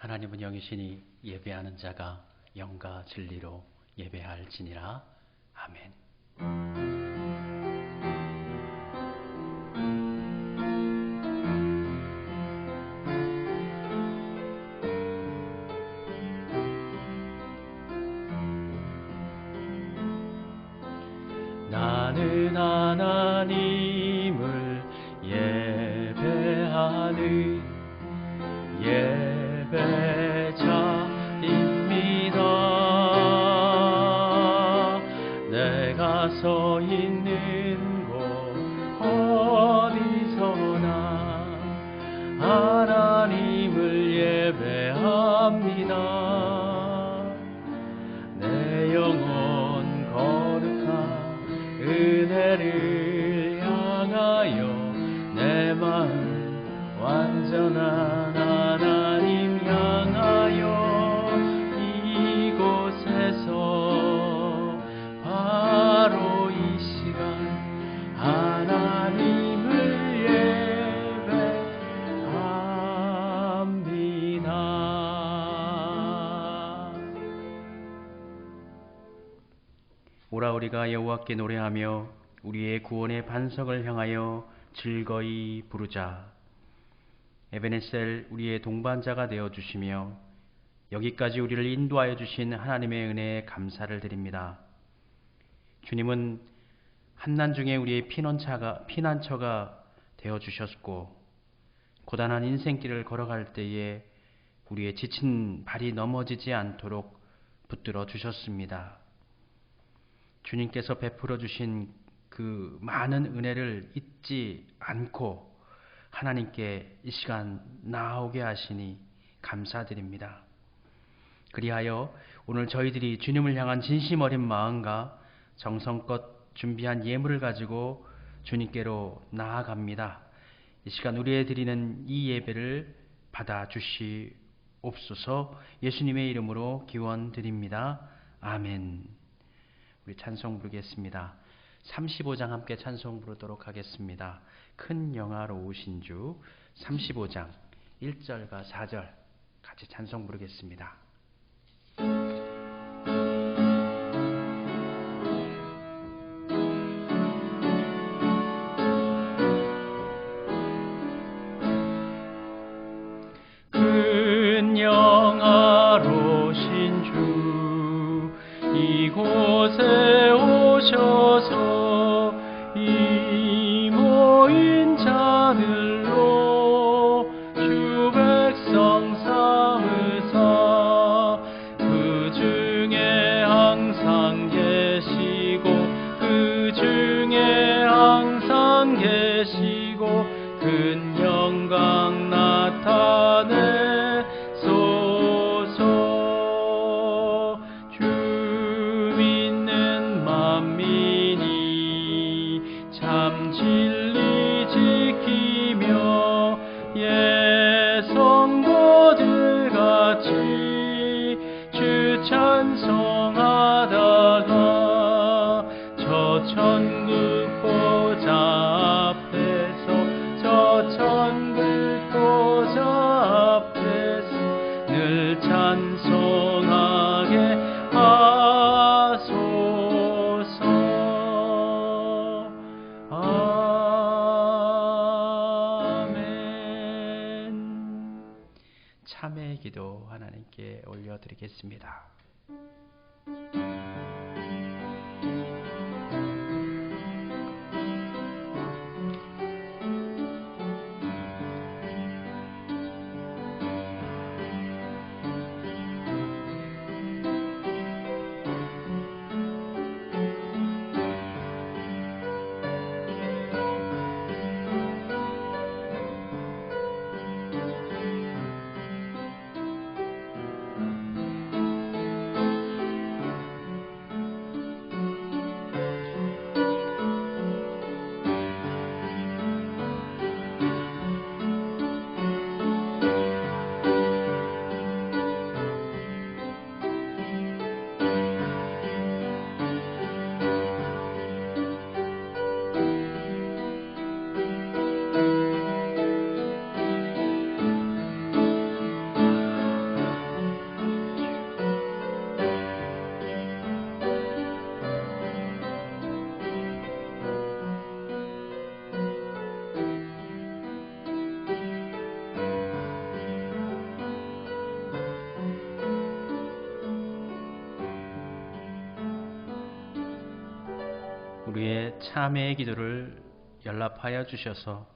하나님은 영이시니 예배하는 자가 영과 진리로 예배할지니라. 아멘. 나는 하나님을 예배하는 예배자입니다. 내가 서 있는 곳 어디서나 하나님을 예배합니다. 내 영혼 거룩한 은혜를 향하여 내 마음 완전한 하나님 향하여 이곳에서 바로 이 시간 하나님을 예배합니다. 오라 우리가 여호와께 노래하며 우리의 구원의 반석을 향하여 즐거이 부르자. 에베네셀 우리의 동반자가 되어주시며 여기까지 우리를 인도하여 주신 하나님의 은혜에 감사를 드립니다. 주님은 한난 중에 우리의 피난처가 되어주셨고 고단한 인생길을 걸어갈 때에 우리의 지친 발이 넘어지지 않도록 붙들어 주셨습니다. 주님께서 베풀어 주신 그 많은 은혜를 잊지 않고 하나님께 이 시간 나아오게 하시니 감사드립니다. 그리하여 오늘 저희들이 주님을 향한 진심 어린 마음과 정성껏 준비한 예물을 가지고 주님께로 나아갑니다. 이 시간 우리의 드리는 이 예배를 받아주시옵소서. 예수님의 이름으로 기원드립니다. 아멘. 우리 찬송 부르겠습니다. 35장 함께 찬송 부르도록 하겠습니다. 큰 영화로우신 주 35장 1절과 4절 같이 찬송 부르겠습니다. 큰 영화로우신 주 이곳에 오셔서 이 모인 자들로 주 백성 삼으사 그 중에 항상 계시고 그 중에 항상 계시고 큰 영광 나타내소서. 주 믿는 만민이 참 진리 지키며 예 성도들 같이 주 찬송하다가 저 천국 보좌 앞에서 저 천국 보좌 앞에서 늘 찬송하게 하소서. 아멘. 참회의 기도 하나님께 올려드리겠습니다. 우리의 참회의 기도를 연락하여 주셔서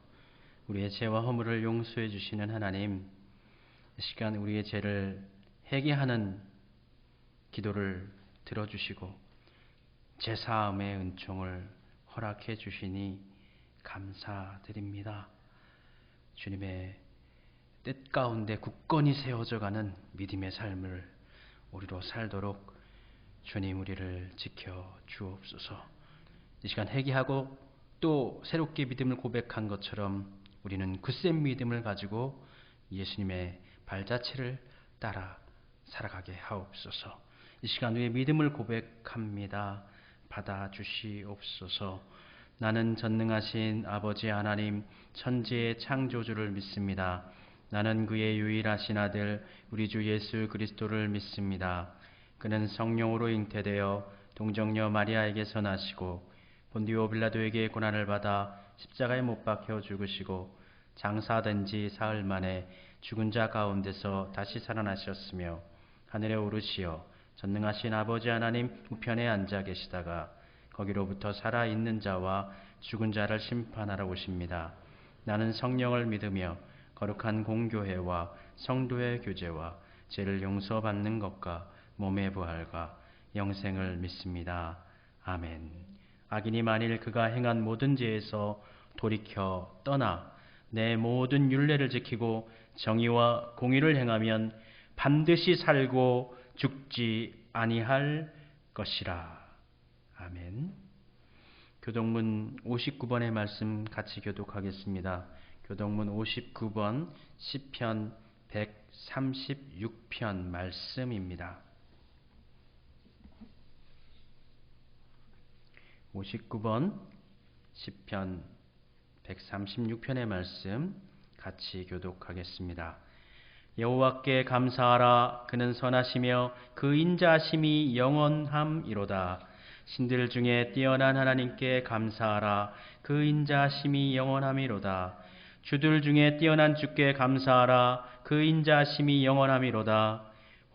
우리의 죄와 허물을 용서해 주시는 하나님, 이 시간 우리의 죄를 회개하는 기도를 들어주시고 죄사함의 은총을 허락해 주시니 감사드립니다. 주님의 뜻 가운데 굳건히 세워져가는 믿음의 삶을 우리로 살도록 주님 우리를 지켜 주옵소서. 이 시간 회개하고 또 새롭게 믿음을 고백한 것처럼 우리는 굳센 믿음을 가지고 예수님의 발자취를 따라 살아가게 하옵소서. 이 시간 우리의 믿음을 고백합니다. 받아주시옵소서. 나는 전능하신 아버지 하나님 천지의 창조주를 믿습니다. 나는 그의 유일하신 아들 우리 주 예수 그리스도를 믿습니다. 그는 성령으로 잉태되어 동정녀 마리아에게서 나시고 본디오 빌라도에게 고난을 받아 십자가에 못 박혀 죽으시고 장사된 지 사흘 만에 죽은 자 가운데서 다시 살아나셨으며 하늘에 오르시어 전능하신 아버지 하나님 우편에 앉아 계시다가 거기로부터 살아있는 자와 죽은 자를 심판하러 오십니다. 나는 성령을 믿으며 거룩한 공교회와 성도의 교제와 죄를 용서받는 것과 몸의 부활과 영생을 믿습니다. 아멘. 악인이 만일 그가 행한 모든 죄에서 돌이켜 떠나 내 모든 율례를 지키고 정의와 공의를 행하면 반드시 살고 죽지 아니할 것이라. 아멘. 교동문 59번의 말씀 같이 교독하겠습니다. 교동문 59번 시편 136편 말씀입니다. 59번 시편 136편의 말씀 같이 교독하겠습니다. 여호와께 감사하라. 그는 선하시며 그 인자하심이 영원함이로다. 신들 중에 뛰어난 하나님께 감사하라. 그 인자하심이 영원함이로다. 주들 중에 뛰어난 주께 감사하라. 그 인자하심이 영원함이로다.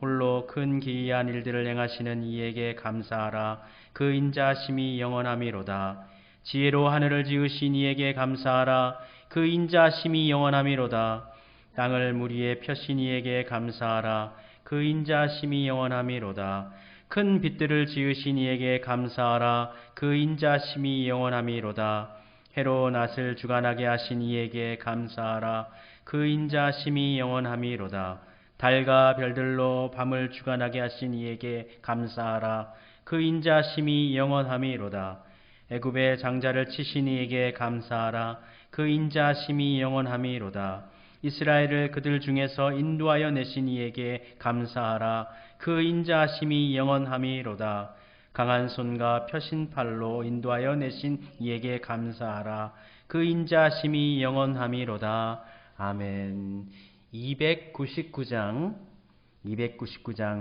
홀로 큰 기이한 일들을 행하시는 이에게 감사하라. 그 인자하심이 영원함이로다. 지혜로 하늘을 지으신 이에게 감사하라. 그 인자하심이 영원함이로다. 땅을 물 위에 펴신 이에게 감사하라. 그 인자하심이 영원함이로다. 큰 빛들을 지으신 이에게 감사하라. 그 인자하심이 영원함이로다. 해로 낫을 주관하게 하신 이에게 감사하라. 그 인자하심이 영원함이로다. 달과 별들로 밤을 주관하게 하신 이에게 감사하라. 그 인자하심이 영원함이로다. 애굽의 장자를 치신 이에게 감사하라. 그 인자하심이 영원함이로다. 이스라엘을 그들 중에서 인도하여 내신 이에게 감사하라. 그 인자하심이 영원함이로다. 강한 손과 펴신 팔로 인도하여 내신 이에게 감사하라. 그 인자하심이 영원함이로다. 아멘. 299장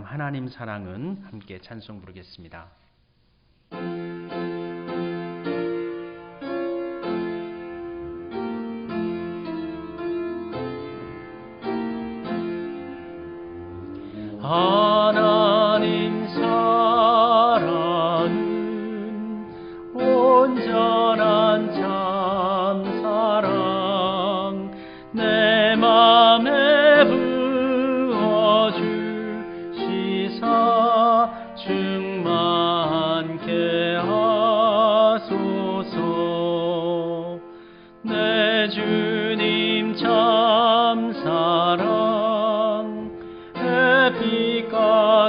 하나님 사랑은 함께 찬송 부르겠습니다. 하나님 사랑은 온전한 참사랑 내 맘에 부어주시사 충만케 하소서. 내 주님 참사랑 빛과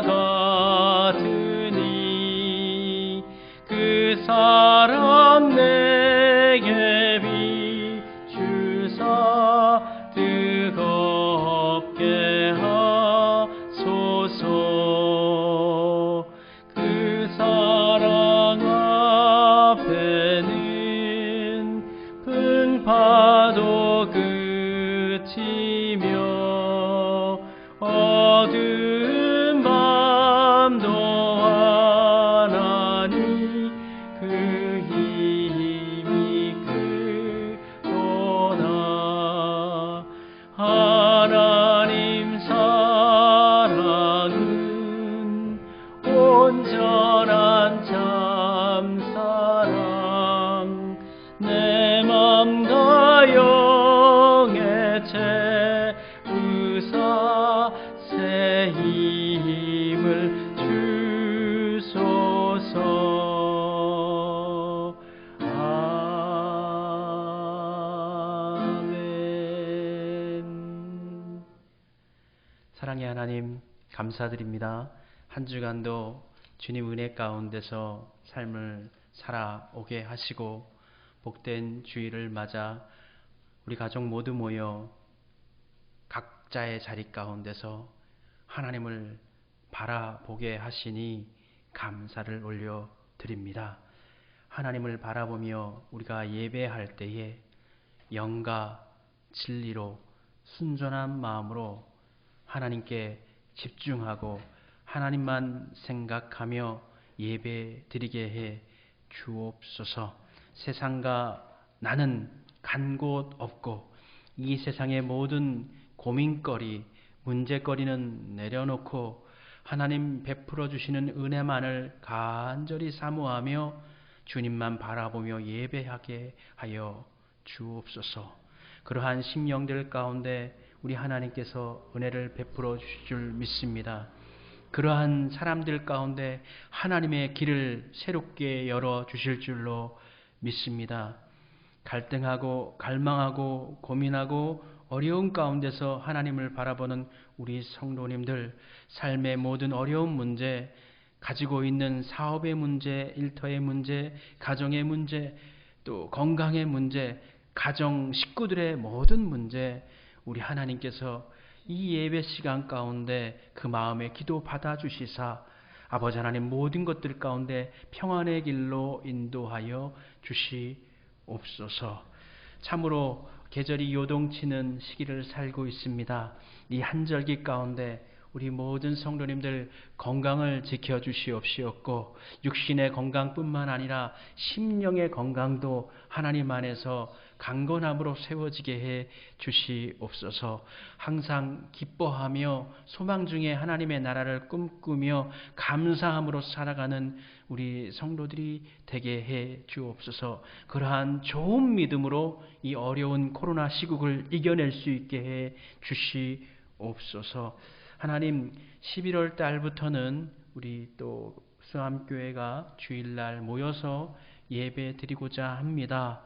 힘을 주소서. 아멘. 사랑의 하나님, 감사드립니다. 한 주간도 주님 은혜 가운데서 삶을 살아오게 하시고 복된 주일을 맞아 우리 가족 모두 모여 각자의 자리 가운데서 하나님을 바라보게 하시니 감사를 올려드립니다. 하나님을 바라보며 우리가 예배할 때에 영과 진리로 순전한 마음으로 하나님께 집중하고 하나님만 생각하며 예배 드리게 해 주옵소서. 세상과 나는 간 곳 없고 이 세상의 모든 고민거리, 문제거리는 내려놓고 하나님 베풀어 주시는 은혜만을 간절히 사모하며 주님만 바라보며 예배하게 하여 주옵소서. 그러한 심령들 가운데 우리 하나님께서 은혜를 베풀어 주실 줄 믿습니다. 그러한 사람들 가운데 하나님의 길을 새롭게 열어 주실 줄로 믿습니다. 갈등하고 갈망하고 고민하고 어려운 가운데서 하나님을 바라보는 우리 성도님들, 삶의 모든 어려운 문제, 가지고 있는 사업의 문제, 일터의 문제, 가정의 문제, 또 건강의 문제, 가정 식구들의 모든 문제, 우리 하나님께서 이 예배 시간 가운데 그 마음의 기도 받아주시사 아버지 하나님 모든 것들 가운데 평안의 길로 인도하여 주시옵소서. 참으로 계절이 요동치는 시기를 살고 있습니다. 이 한절기 가운데 우리 모든 성도님들 건강을 지켜주시옵시었고 육신의 건강뿐만 아니라 심령의 건강도 하나님 안에서 강건함으로 세워지게 해 주시옵소서. 항상 기뻐하며 소망 중에 하나님의 나라를 꿈꾸며 감사함으로 살아가는 우리 성도들이 되게 해 주옵소서. 그러한 좋은 믿음으로 이 어려운 코로나 시국을 이겨낼 수 있게 해 주시옵소서. 하나님, 11월 달부터는 우리 또 수암교회가 주일날 모여서 예배 드리고자 합니다.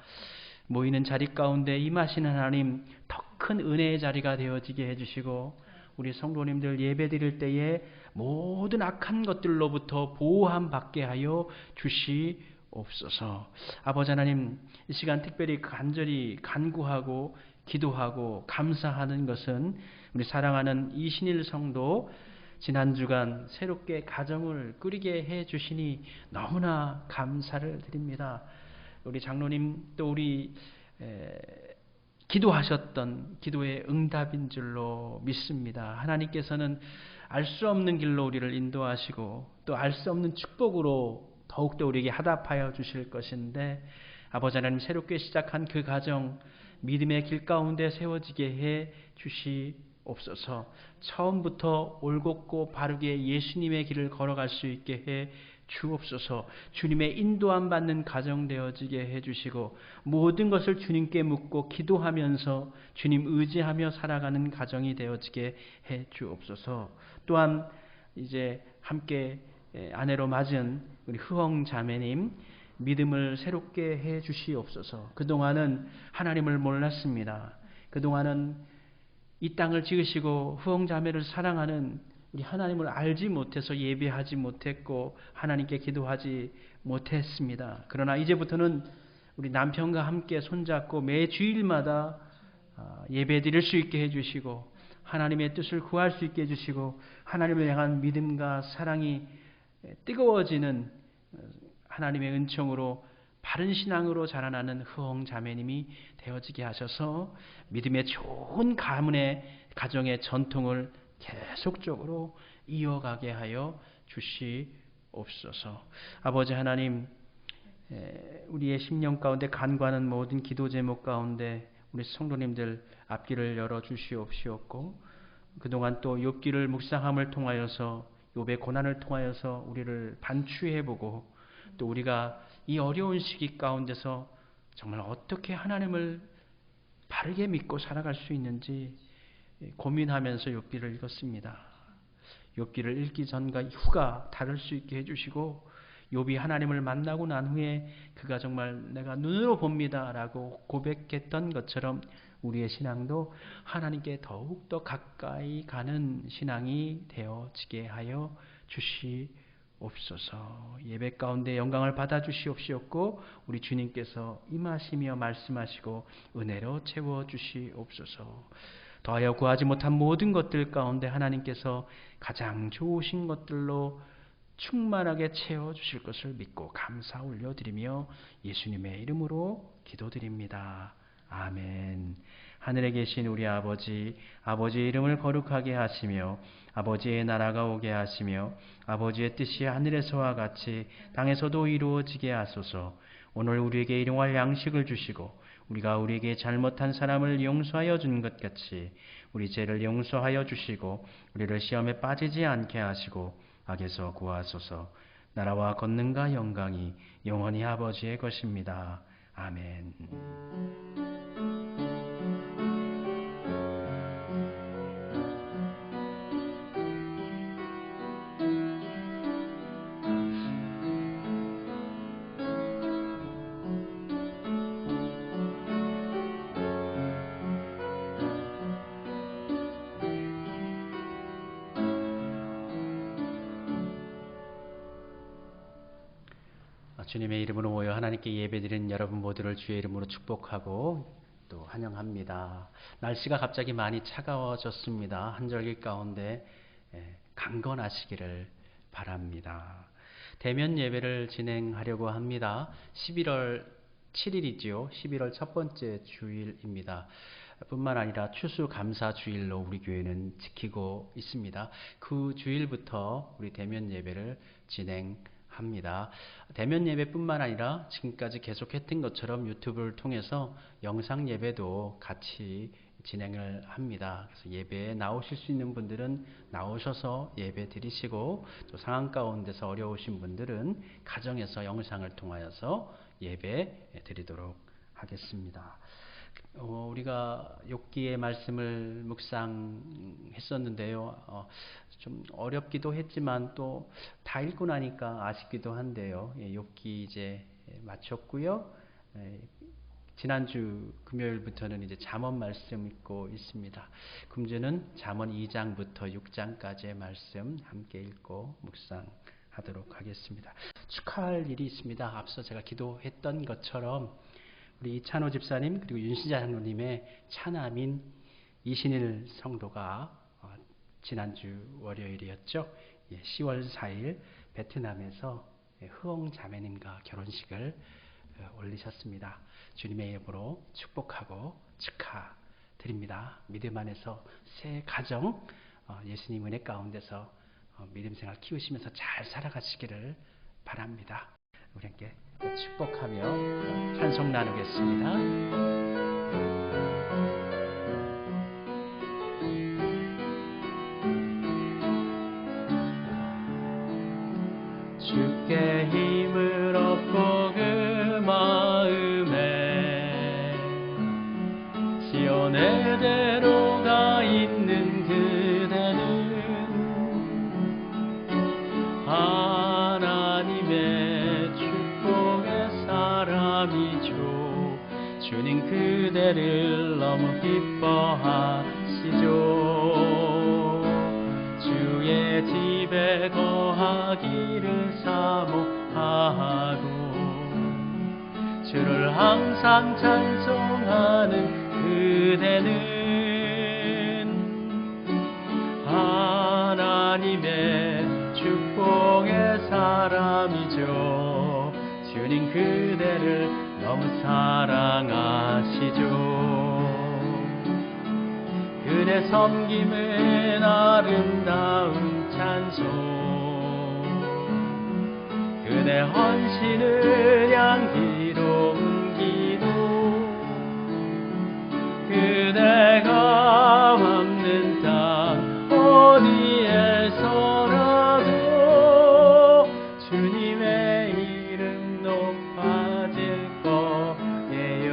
모이는 자리 가운데 임하시는 하나님, 더 큰 은혜의 자리가 되어지게 해주시고 우리 성도님들 예배 드릴 때에 모든 악한 것들로부터 보호함 받게 하여 주시옵소서. 아버지 하나님, 이 시간 특별히 간절히 간구하고 기도하고 감사하는 것은 우리 사랑하는 이신일 성도 지난 주간 새롭게 가정을 꾸리게 해 주시니 너무나 감사를 드립니다. 우리 장로님 또 우리 기도하셨던 기도의 응답인 줄로 믿습니다. 하나님께서는 알 수 없는 길로 우리를 인도하시고 또 알 수 없는 축복으로 더욱더 우리에게 화답하여 주실 것인데 아버지 하나님 새롭게 시작한 그 가정 믿음의 길 가운데 세워지게 해 주시옵소서. 처음부터 올곧고 바르게 예수님의 길을 걸어갈 수 있게 해 주옵소서. 주님의 인도함 받는 가정 되어지게 해주시고 모든 것을 주님께 묻고 기도하면서 주님 의지하며 살아가는 가정이 되어지게 해 주옵소서. 또한 이제 함께 아내로 맞은 우리 흐엉 자매님 믿음을 새롭게 해 주시옵소서. 그동안은 하나님을 몰랐습니다. 그동안은 이 땅을 지으시고 흐엉 자매를 사랑하는 우리 하나님을 알지 못해서 예배하지 못했고 하나님께 기도하지 못했습니다. 그러나 이제부터는 우리 남편과 함께 손잡고 매 주일마다 예배 드릴 수 있게 해주시고 하나님의 뜻을 구할 수 있게 해주시고 하나님을 향한 믿음과 사랑이 뜨거워지는 하나님의 은총으로 바른 신앙으로 자라나는 흐엉 자매님이 되어지게 하셔서 믿음의 좋은 가문의 가정의 전통을 계속적으로 이어가게 하여 주시옵소서. 아버지 하나님, 우리의 심령 가운데 간과하는 모든 기도 제목 가운데 우리 성도님들 앞길을 열어 주시옵시었고 그동안 또 욥기를 묵상함을 통하여서 욥의 고난을 통하여서 우리를 반추해보고 또 우리가 이 어려운 시기 가운데서 정말 어떻게 하나님을 바르게 믿고 살아갈 수 있는지 고민하면서 욥기를 읽었습니다. 욥기를 읽기 전과 후가 다를 수 있게 해주시고 욥이 하나님을 만나고 난 후에 그가 정말 내가 눈으로 봅니다라고 고백했던 것처럼 우리의 신앙도 하나님께 더욱더 가까이 가는 신앙이 되어지게 하여 주시옵소서. 예배 가운데 영광을 받아 주시옵시옵고 우리 주님께서 임하시며 말씀하시고 은혜로 채워 주시옵소서. 더하여 구하지 못한 모든 것들 가운데 하나님께서 가장 좋으신 것들로 충만하게 채워주실 것을 믿고 감사 올려드리며 예수님의 이름으로 기도드립니다. 아멘. 하늘에 계신 우리 아버지, 아버지의 이름을 거룩하게 하시며 아버지의 나라가 오게 하시며 아버지의 뜻이 하늘에서와 같이 땅에서도 이루어지게 하소서. 오늘 우리에게 일용할 양식을 주시고 우리가 우리에게 잘못한 사람을 용서하여 준 것 같이 우리 죄를 용서하여 주시고 우리를 시험에 빠지지 않게 하시고 악에서 구하소서. 나라와 권능과 영광이 영원히 아버지의 것입니다. 아멘. 주님의 이름으로 모여 하나님께 예배드리는 여러분 모두를 주의 이름으로 축복하고 또 환영합니다. 날씨가 갑자기 많이 차가워졌습니다. 한절기 가운데 강건하시기를 바랍니다. 대면 예배를 진행하려고 합니다. 11월 7일이지요. 11월 첫 번째 주일입니다. 뿐만 아니라 추수감사주일로 우리 교회는 지키고 있습니다. 그 주일부터 우리 대면 예배를 진행합니다. 대면 예배뿐만 아니라 지금까지 계속했던 것처럼 유튜브를 통해서 영상 예배도 같이 진행을 합니다. 그래서 예배에 나오실 수 있는 분들은 나오셔서 예배 드리시고 또 상황 가운데서 어려우신 분들은 가정에서 영상을 통하여서 예배 드리도록 하겠습니다. 우리가 욥기의 말씀을 묵상했었는데요. 좀 어렵기도 했지만 또 다 읽고 나니까 아쉽기도 한데요. 욥기 이제 마쳤고요. 지난주 금요일부터는 이제 잠언 말씀 읽고 있습니다. 금주는 잠언 2장부터 6장까지의 말씀 함께 읽고 묵상하도록 하겠습니다. 축하할 일이 있습니다. 앞서 제가 기도했던 것처럼 우리 이찬호 집사님 그리고 윤시자 장로님의 차남인 이신일 성도가 지난주 월요일이었죠. 10월 4일 베트남에서 흐엉 자매님과 결혼식을 올리셨습니다. 주님의 이름으로 축복하고 축하드립니다. 믿음 안에서 새 가정 예수님 은혜 가운데서 믿음 생활 키우시면서 잘 살아가시기를 바랍니다. 우리 함께 축복하며 찬송 나누겠습니다. 주께 힘을 얻고 그 마음에 시온의 대로가 있는 그대는 하나님의 축복의 사람이죠. 주님 그대를 너무 기뻐하시죠. 주의 집에 거하기를 사모하고 주를 항상 찬송하는 그대는 하나님의 축복의 사람이죠. 주님 그대를 너무 사랑하시죠. 그대 섬김은 아름다운 찬송 그대 헌신은 향기로운 기도 그대가 밟는 땅 어디에서라도 주님의 이름 높아질 거예요.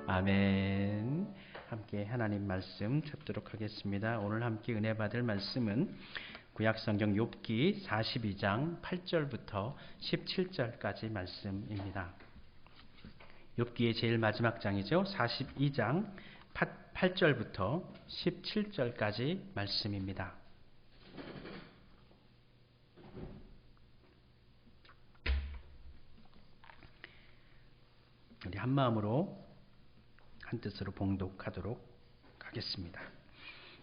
아멘. 함께 하나님 말씀 말씀 찾도록 하겠습니다. 오늘 함께 은혜 받을 말씀은 구약성경 욥기 42장 8절부터 17절까지 말씀입니다. 욥기의 제일 마지막 장이죠. 42장 8절부터 17절까지 말씀입니다. 우리 한 마음으로 한 뜻으로 봉독하도록 하겠습니다.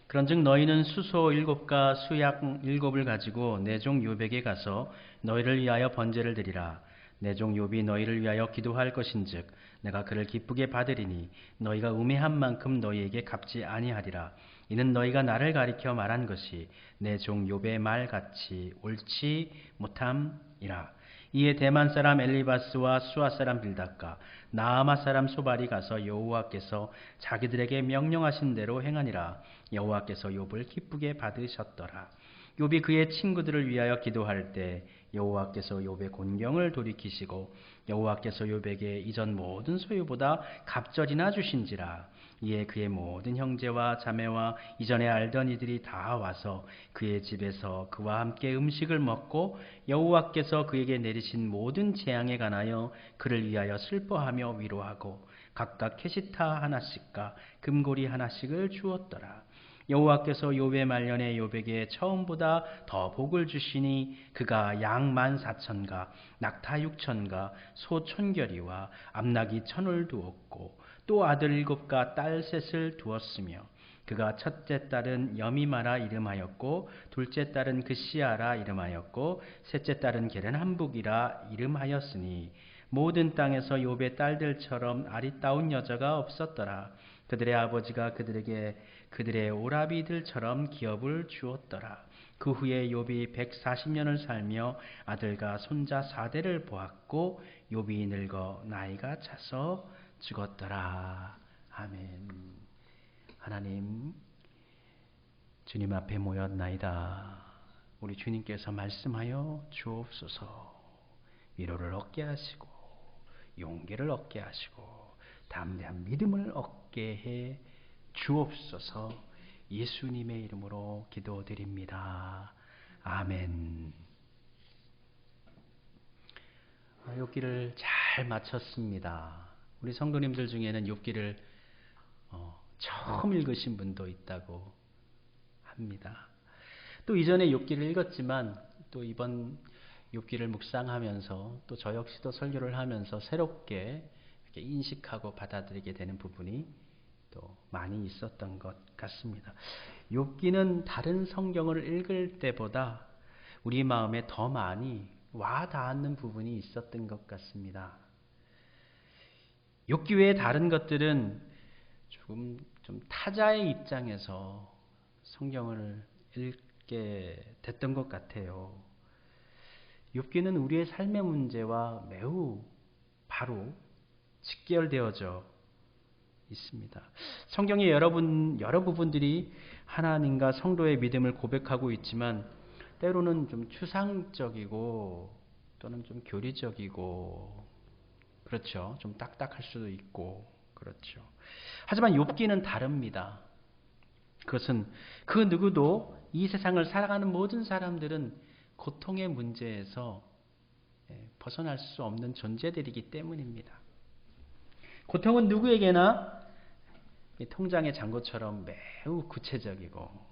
그런즉 너희는 수소 7과 수약 7을 가지고 내 종 욥에게 가서 너희를 위하여 번제를 드리라. 내 종 욥이 너희를 위하여 기도할 것인즉 내가 그를 기쁘게 받으리니 너희가 우매한 만큼 너희에게 갚지 아니하리라. 이는 너희가 나를 가리켜 말한 것이 내 종 욥의 말같이 옳지 못함이라. 이에 대만 사람 엘리바스와 수아 사람 빌닷과 나아마 사람 소발이 가서 여호와께서 자기들에게 명령하신 대로 행하니라. 여호와께서 욥을 기쁘게 받으셨더라. 욥이 그의 친구들을 위하여 기도할 때 여호와께서 욥의 곤경을 돌이키시고 여호와께서 욥에게 이전 모든 소유보다 갑절이나 주신지라. 이에 그의 모든 형제와 자매와 이전에 알던 이들이 다 와서 그의 집에서 그와 함께 음식을 먹고 여호와께서 그에게 내리신 모든 재앙에 관하여 그를 위하여 슬퍼하며 위로하고 각각 캐시타 하나씩과 금고리 하나씩을 주었더라. 여호와께서 욥의 말년에 욥에게 처음보다 더 복을 주시니 그가 양 14,000가 낙타 6,000가 소 1,000결이와 암나귀 1,000을 두었고 또 아들 7과 딸 셋을 두었으며 그가 첫째 딸은 여미마라 이름하였고 둘째 딸은 그시아라 이름하였고 셋째 딸은 게렌함북이라 이름하였으니 모든 땅에서 욥의 딸들처럼 아리따운 여자가 없었더라. 그들의 아버지가 그들에게 그들의 오라비들처럼 기업을 주었더라. 그 후에 욥이 140년을 살며 아들과 손자 4대를 보았고 욥이 늙어 나이가 차서 죽었더라. 아멘. 하나님, 주님 앞에 모였나이다. 우리 주님께서 말씀하여 주옵소서. 위로를 얻게 하시고 용기를 얻게 하시고 담대한 믿음을 얻게 해 주옵소서. 예수님의 이름으로 기도드립니다. 아멘. 욥기를 잘 마쳤습니다. 우리 성도님들 중에는 욥기를 처음 읽으신 분도 있다고 합니다. 또 이전에 욥기를 읽었지만 또 이번 욥기를 묵상하면서 또 저 역시도 설교를 하면서 새롭게 이렇게 인식하고 받아들이게 되는 부분이 또 많이 있었던 것 같습니다. 욥기는 다른 성경을 읽을 때보다 우리 마음에 더 많이 와 닿는 부분이 있었던 것 같습니다. 욥기 외에 다른 것들은 조금 좀 타자의 입장에서 성경을 읽게 됐던 것 같아요. 욥기는 우리의 삶의 문제와 매우 바로 직결되어져 있습니다. 성경의 여러 부분들이 하나님과 성도의 믿음을 고백하고 있지만 때로는 좀 추상적이고 또는 좀 교리적이고 그렇죠. 좀 딱딱할 수도 있고 그렇죠. 하지만 욥기는 다릅니다. 그것은 그 누구도 이 세상을 살아가는 모든 사람들은 고통의 문제에서 벗어날 수 없는 존재들이기 때문입니다. 고통은 누구에게나 통장의 잔고처럼 매우 구체적이고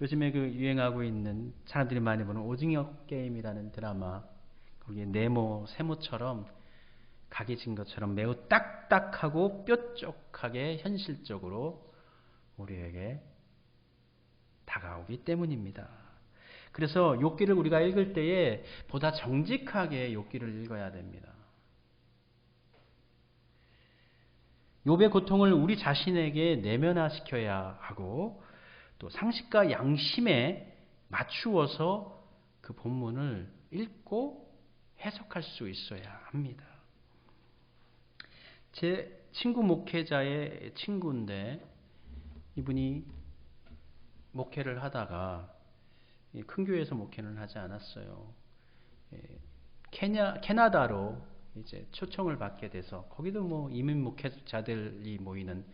요즘에 그 유행하고 있는 사람들이 많이 보는 오징어 게임이라는 드라마 거기에 네모, 세모처럼 각이 진 것처럼 매우 딱딱하고 뾰족하게 현실적으로 우리에게 다가오기 때문입니다. 그래서 욥기를 우리가 읽을 때에 보다 정직하게 욥기를 읽어야 됩니다. 욥의 고통을 우리 자신에게 내면화시켜야 하고 또 상식과 양심에 맞추어서 그 본문을 읽고 해석할 수 있어야 합니다. 제 친구 목회자의 친구인데 이분이 목회를 하다가 큰 교회에서 목회는 하지 않았어요. 케나다로 이제 초청을 받게 돼서 거기도 뭐 이민 목회자들이 모이는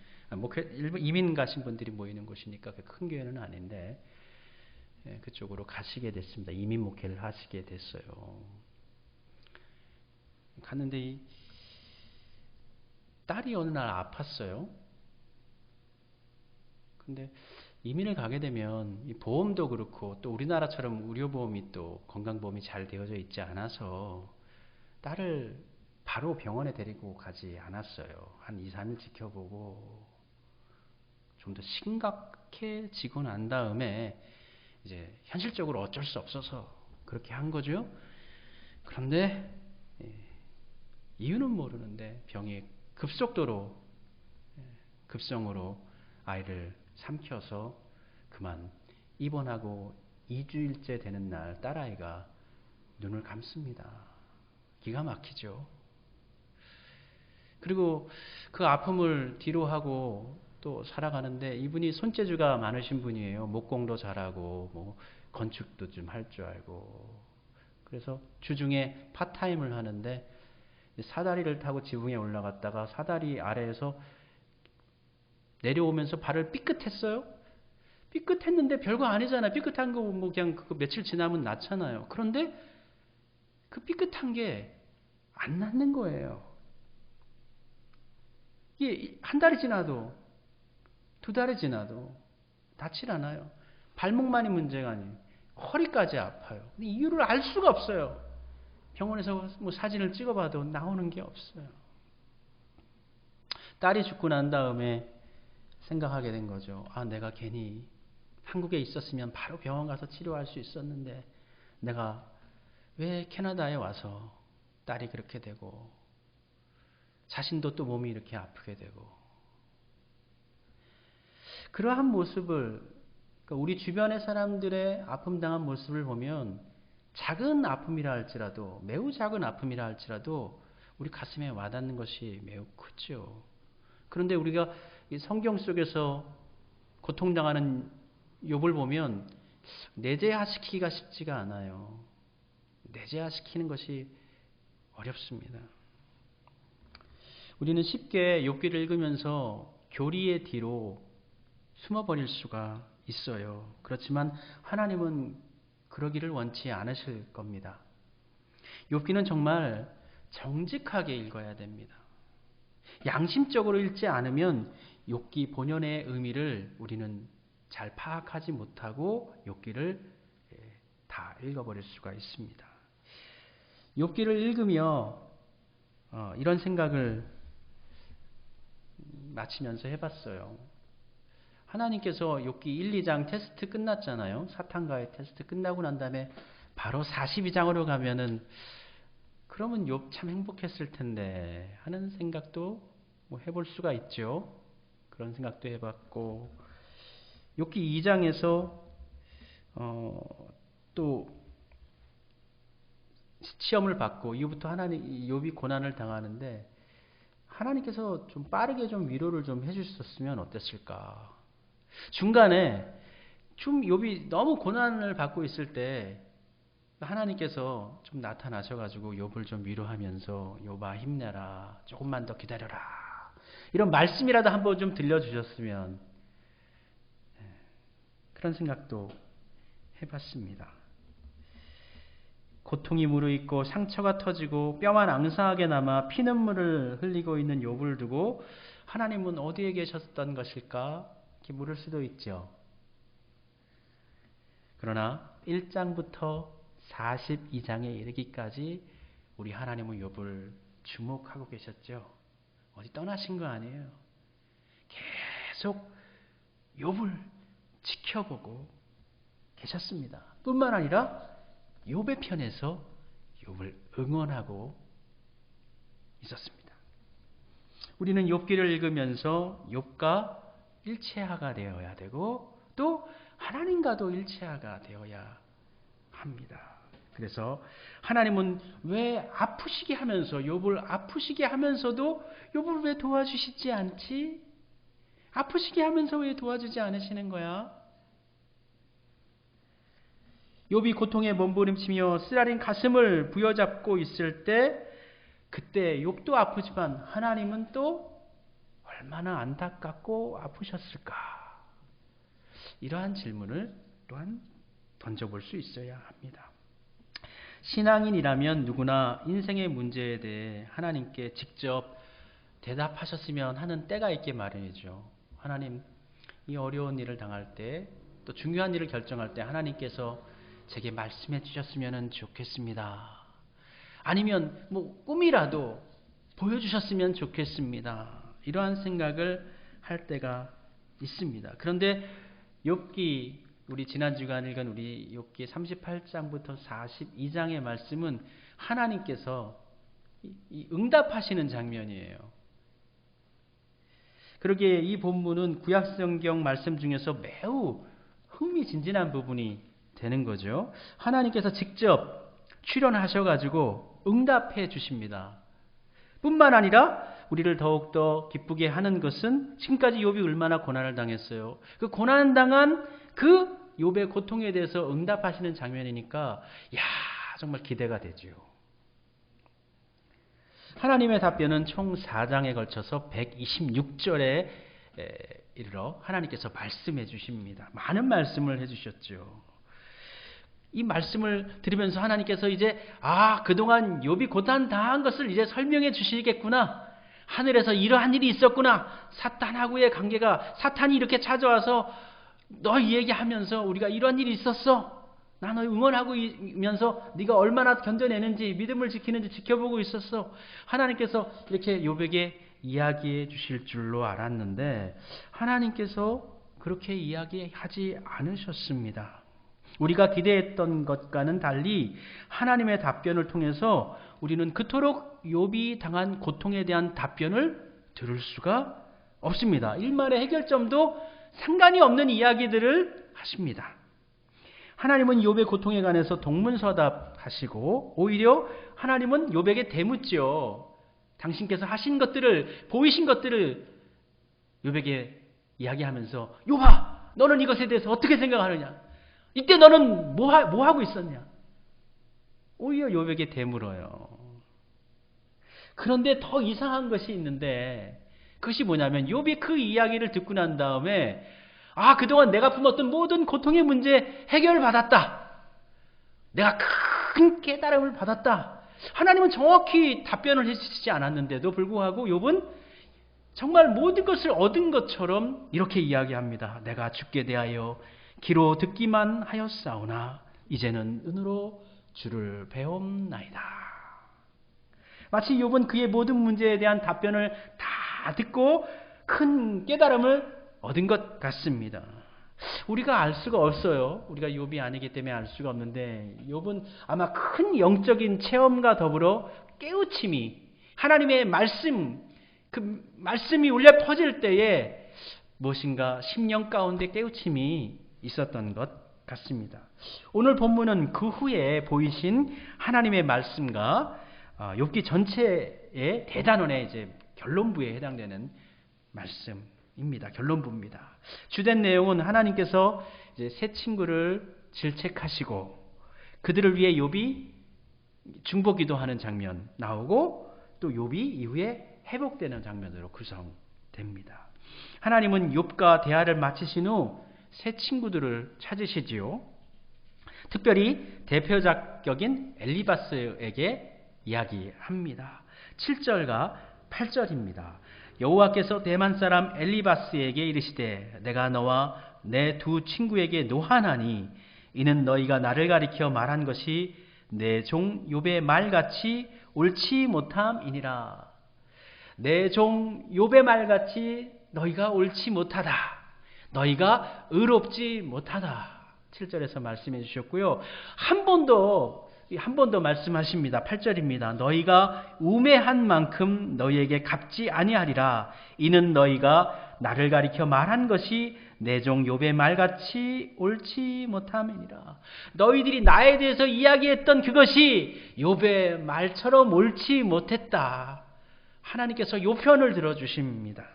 일부 이민 가신 분들이 모이는 곳이니까 큰 교회는 아닌데 그쪽으로 가시게 됐습니다. 이민 목회를 하시게 됐어요. 갔는데 이 딸이 어느 날 아팠어요. 근데 이민을 가게 되면 이 보험도 그렇고 또 우리나라처럼 의료보험이 또 건강보험이 잘 되어져 있지 않아서 딸을 바로 병원에 데리고 가지 않았어요. 한 2, 3일 지켜보고 좀 더 심각해지고 난 다음에 이제 현실적으로 어쩔 수 없어서 그렇게 한 거죠. 그런데 이유는 모르는데 병이 급속도로 급성으로 아이를 삼켜서 그만 입원하고 2주일째 되는 날 딸아이가 눈을 감습니다. 기가 막히죠. 그리고 그 아픔을 뒤로 하고 또 살아가는데 이분이 손재주가 많으신 분이에요. 목공도 잘하고 뭐 건축도 좀 할 줄 알고 그래서 주중에 파타임을 하는데 사다리를 타고 지붕에 올라갔다가 사다리 아래에서 내려오면서 발을 삐끗했어요. 삐끗했는데 별거 아니잖아요. 삐끗한 거 뭐 그냥 그거 며칠 지나면 낫잖아요. 그런데 그 삐끗한 게 안 낫는 거예요. 이게 한 달이 지나도 2달이 지나도 낫질 않아요. 발목만이 문제가 아니에요. 허리까지 아파요. 이유를 알 수가 없어요. 병원에서 뭐 사진을 찍어봐도 나오는 게 없어요. 딸이 죽고 난 다음에 생각하게 된 거죠. 아, 내가 괜히 한국에 있었으면 바로 병원 가서 치료할 수 있었는데 내가 왜 캐나다에 와서 딸이 그렇게 되고 자신도 또 몸이 이렇게 아프게 되고 그러한 모습을 그러니까 우리 주변의 사람들의 아픔 당한 모습을 보면 작은 아픔이라 할지라도 매우 작은 아픔이라 할지라도 우리 가슴에 와닿는 것이 매우 크죠. 그런데 우리가 이 성경 속에서 고통당하는 욥을 보면 내재화시키기가 쉽지가 않아요. 내재화시키는 것이 어렵습니다. 우리는 쉽게 욥기를 읽으면서 교리의 뒤로 숨어버릴 수가 있어요. 그렇지만 하나님은 그러기를 원치 않으실 겁니다. 욥기는 정말 정직하게 읽어야 됩니다. 양심적으로 읽지 않으면 욥기 본연의 의미를 우리는 잘 파악하지 못하고 욥기를 다 읽어버릴 수가 있습니다. 욥기를 읽으며 이런 생각을 마치면서 해봤어요. 하나님께서 욥기 1, 2장 테스트 끝났잖아요. 사탄과의 테스트 끝나고 난 다음에 바로 42장으로 가면은 그러면 욥 참 행복했을 텐데 하는 생각도 뭐 해볼 수가 있죠. 그런 생각도 해봤고 욥기 2장에서 또 시험을 받고 이후부터 욥이 고난을 당하는데 하나님께서 좀 빠르게 좀 위로를 좀 해주셨으면 어땠을까. 중간에 좀 욥이 너무 고난을 받고 있을 때 하나님께서 좀 나타나셔가지고 욥을 좀 위로하면서 욥아 힘내라, 조금만 더 기다려라, 이런 말씀이라도 한번 좀 들려주셨으면 그런 생각도 해봤습니다. 고통이 무르익고 상처가 터지고 뼈만 앙상하게 남아 피눈물을 흘리고 있는 욥을 두고 하나님은 어디에 계셨던 것일까? 이렇게 물을 수도 있죠. 그러나 1장부터 42장에 이르기까지 우리 하나님은 욥을 주목하고 계셨죠. 어디 떠나신 거 아니에요. 계속 욥을 지켜보고 계셨습니다. 뿐만 아니라 욥의 편에서 욥을 응원하고 있었습니다. 우리는 욥기를 읽으면서 욥과 일체화가 되어야 되고 또 하나님과도 일체화가 되어야 합니다. 그래서 하나님은 왜 아프시게 하면서 욥을 아프시게 하면서도 욥을 왜 도와주시지 않지? 아프시게 하면서 왜 도와주지 않으시는 거야? 욥이 고통에 몸부림치며 쓰라린 가슴을 부여잡고 있을 때 그때 욥도 아프지만 하나님은 또 얼마나 안타깝고 아프셨을까? 이러한 질문을 또한 던져볼 수 있어야 합니다. 신앙인이라면 누구나 인생의 문제에 대해 하나님께 직접 대답하셨으면 하는 때가 있게 마련이죠. 하나님, 이 어려운 일을 당할 때, 또 중요한 일을 결정할 때 하나님께서 제게 말씀해 주셨으면 좋겠습니다. 아니면 꿈이라도 보여주셨으면 좋겠습니다. 이러한 생각을 할 때가 있습니다. 그런데 욥기, 우리 지난 주간 읽은 우리 욥기 38장부터 42장의 말씀은 하나님께서 응답하시는 장면이에요. 그러기에 이 본문은 구약성경 말씀 중에서 매우 흥미진진한 부분이 되는 거죠. 하나님께서 직접 출연하셔가지고 응답해 주십니다. 뿐만 아니라 우리를 더욱더 기쁘게 하는 것은 지금까지 욥이 얼마나 고난을 당했어요. 그 고난당한 그 욥의 고통에 대해서 응답하시는 장면이니까 정말 기대가 되죠. 하나님의 답변은 총 4장에 걸쳐서 126절에 이르러 하나님께서 말씀해 주십니다. 많은 말씀을 해 주셨죠. 이 말씀을 들으면서 하나님께서 이제 그동안 욥이 고난 당한 것을 이제 설명해 주시겠구나. 하늘에서 이러한 일이 있었구나. 사탄하고의 관계가, 사탄이 이렇게 찾아와서 너희 얘기하면서 우리가 이러한 일이 있었어. 나 너희 응원하고 있면서 네가 얼마나 견뎌내는지, 믿음을 지키는지 지켜보고 있었어. 하나님께서 이렇게 욥에게 이야기해 주실 줄로 알았는데 하나님께서 그렇게 이야기하지 않으셨습니다. 우리가 기대했던 것과는 달리 하나님의 답변을 통해서 우리는 그토록 욥이 당한 고통에 대한 답변을 들을 수가 없습니다. 일말의 해결점도 상관이 없는 이야기들을 하십니다. 하나님은 욥의 고통에 관해서 동문서답하시고 오히려 하나님은 욥에게 대묻죠. 당신께서 하신 것들을, 보이신 것들을 욥에게 이야기하면서 욥아, 너는 이것에 대해서 어떻게 생각하느냐? 이때 너는 뭐 하고 있었냐? 오히려 욥에게 대물어요. 그런데 더 이상한 것이 있는데 그것이 뭐냐면 욥이 그 이야기를 듣고 난 다음에 그동안 내가 품었던 모든 고통의 문제 해결받았다. 내가 큰 깨달음을 받았다. 하나님은 정확히 답변을 해주시지 않았는데도 불구하고 욥은 정말 모든 것을 얻은 것처럼 이렇게 이야기합니다. 내가 주께 대하여 귀로 듣기만 하였사오나 이제는 은으로 주를 배움나이다. 마치 욥은 그의 모든 문제에 대한 답변을 다 듣고 큰 깨달음을 얻은 것 같습니다. 우리가 알 수가 없어요. 우리가 욥이 아니기 때문에 알 수가 없는데 욥은 아마 큰 영적인 체험과 더불어 깨우침이, 하나님의 말씀, 그 말씀이 울려 퍼질 때에 무엇인가 심령 가운데 깨우침이 있었던 것 같습니다. 오늘 본문은 그 후에 보이신 하나님의 말씀과 욥기 전체의 대단원의 이제 결론부에 해당되는 말씀입니다. 결론부입니다. 주된 내용은 하나님께서 이제 세 친구를 질책하시고 그들을 위해 욥이 중보기도하는 장면 나오고 또 욥이 이후에 회복되는 장면으로 구성됩니다. 하나님은 욥과 대화를 마치신 후 세 친구들을 찾으시지요. 특별히 대표작격인 엘리바스에게 이야기합니다. 7절과 8절입니다. 여호와께서 대만 사람 엘리바스에게 이르시되 내가 너와 내 두 친구에게 노하나니 이는 너희가 나를 가리켜 말한 것이 내 종 욥의 말같이 옳지 못함이니라. 내 종 욥의 말같이 너희가 옳지 못하다. 너희가 의롭지 못하다. 7절에서 말씀해 주셨고요. 한 번 더 말씀하십니다. 8절입니다. 너희가 우매한 만큼 너희에게 갚지 아니하리라. 이는 너희가 나를 가리켜 말한 것이 내 종 욥의 말같이 옳지 못함이니라. 너희들이 나에 대해서 이야기했던 그것이 욥의 말처럼 옳지 못했다. 하나님께서 욥 편을 들어주십니다.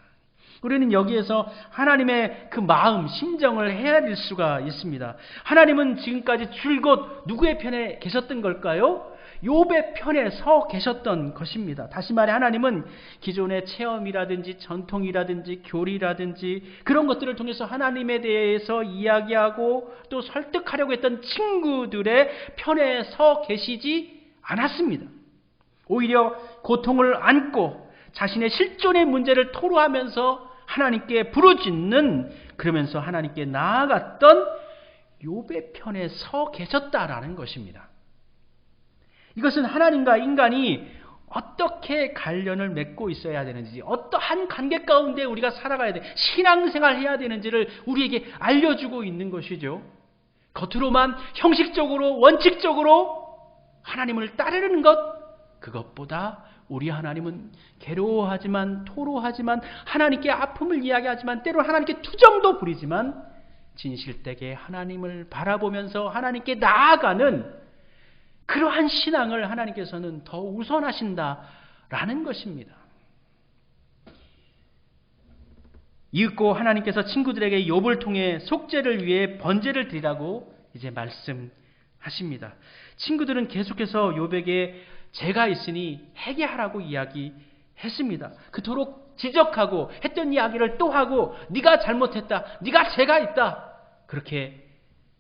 우리는 여기에서 하나님의 그 마음, 심정을 헤아릴 수가 있습니다. 하나님은 지금까지 줄곧 누구의 편에 계셨던 걸까요? 욥의 편에 서 계셨던 것입니다. 다시 말해 하나님은 기존의 체험이라든지 전통이라든지 교리라든지 그런 것들을 통해서 하나님에 대해서 이야기하고 또 설득하려고 했던 친구들의 편에 서 계시지 않았습니다. 오히려 고통을 안고 자신의 실존의 문제를 토로하면서 하나님께 부르짖는, 그러면서 하나님께 나아갔던 욥의 편에 서 계셨다라는 것입니다. 이것은 하나님과 인간이 어떻게 관련을 맺고 있어야 되는지, 어떠한 관계 가운데 우리가 살아가야 돼, 신앙생활 해야 되는지를 우리에게 알려주고 있는 것이죠. 겉으로만 형식적으로 원칙적으로 하나님을 따르는 것, 그것보다 우리 하나님은 괴로워하지만, 토로하지만, 하나님께 아픔을 이야기하지만, 때로 하나님께 투정도 부리지만 진실되게 하나님을 바라보면서 하나님께 나아가는 그러한 신앙을 하나님께서는 더 우선하신다라는 것입니다. 이윽고 하나님께서 친구들에게 욥을 통해 속죄를 위해 번제를 드리라고 이제 말씀하십니다. 친구들은 계속해서 욥에게 죄가 있으니 회개하라고 이야기했습니다. 그토록 지적하고 했던 이야기를 또 하고 네가 잘못했다, 네가 죄가 있다, 그렇게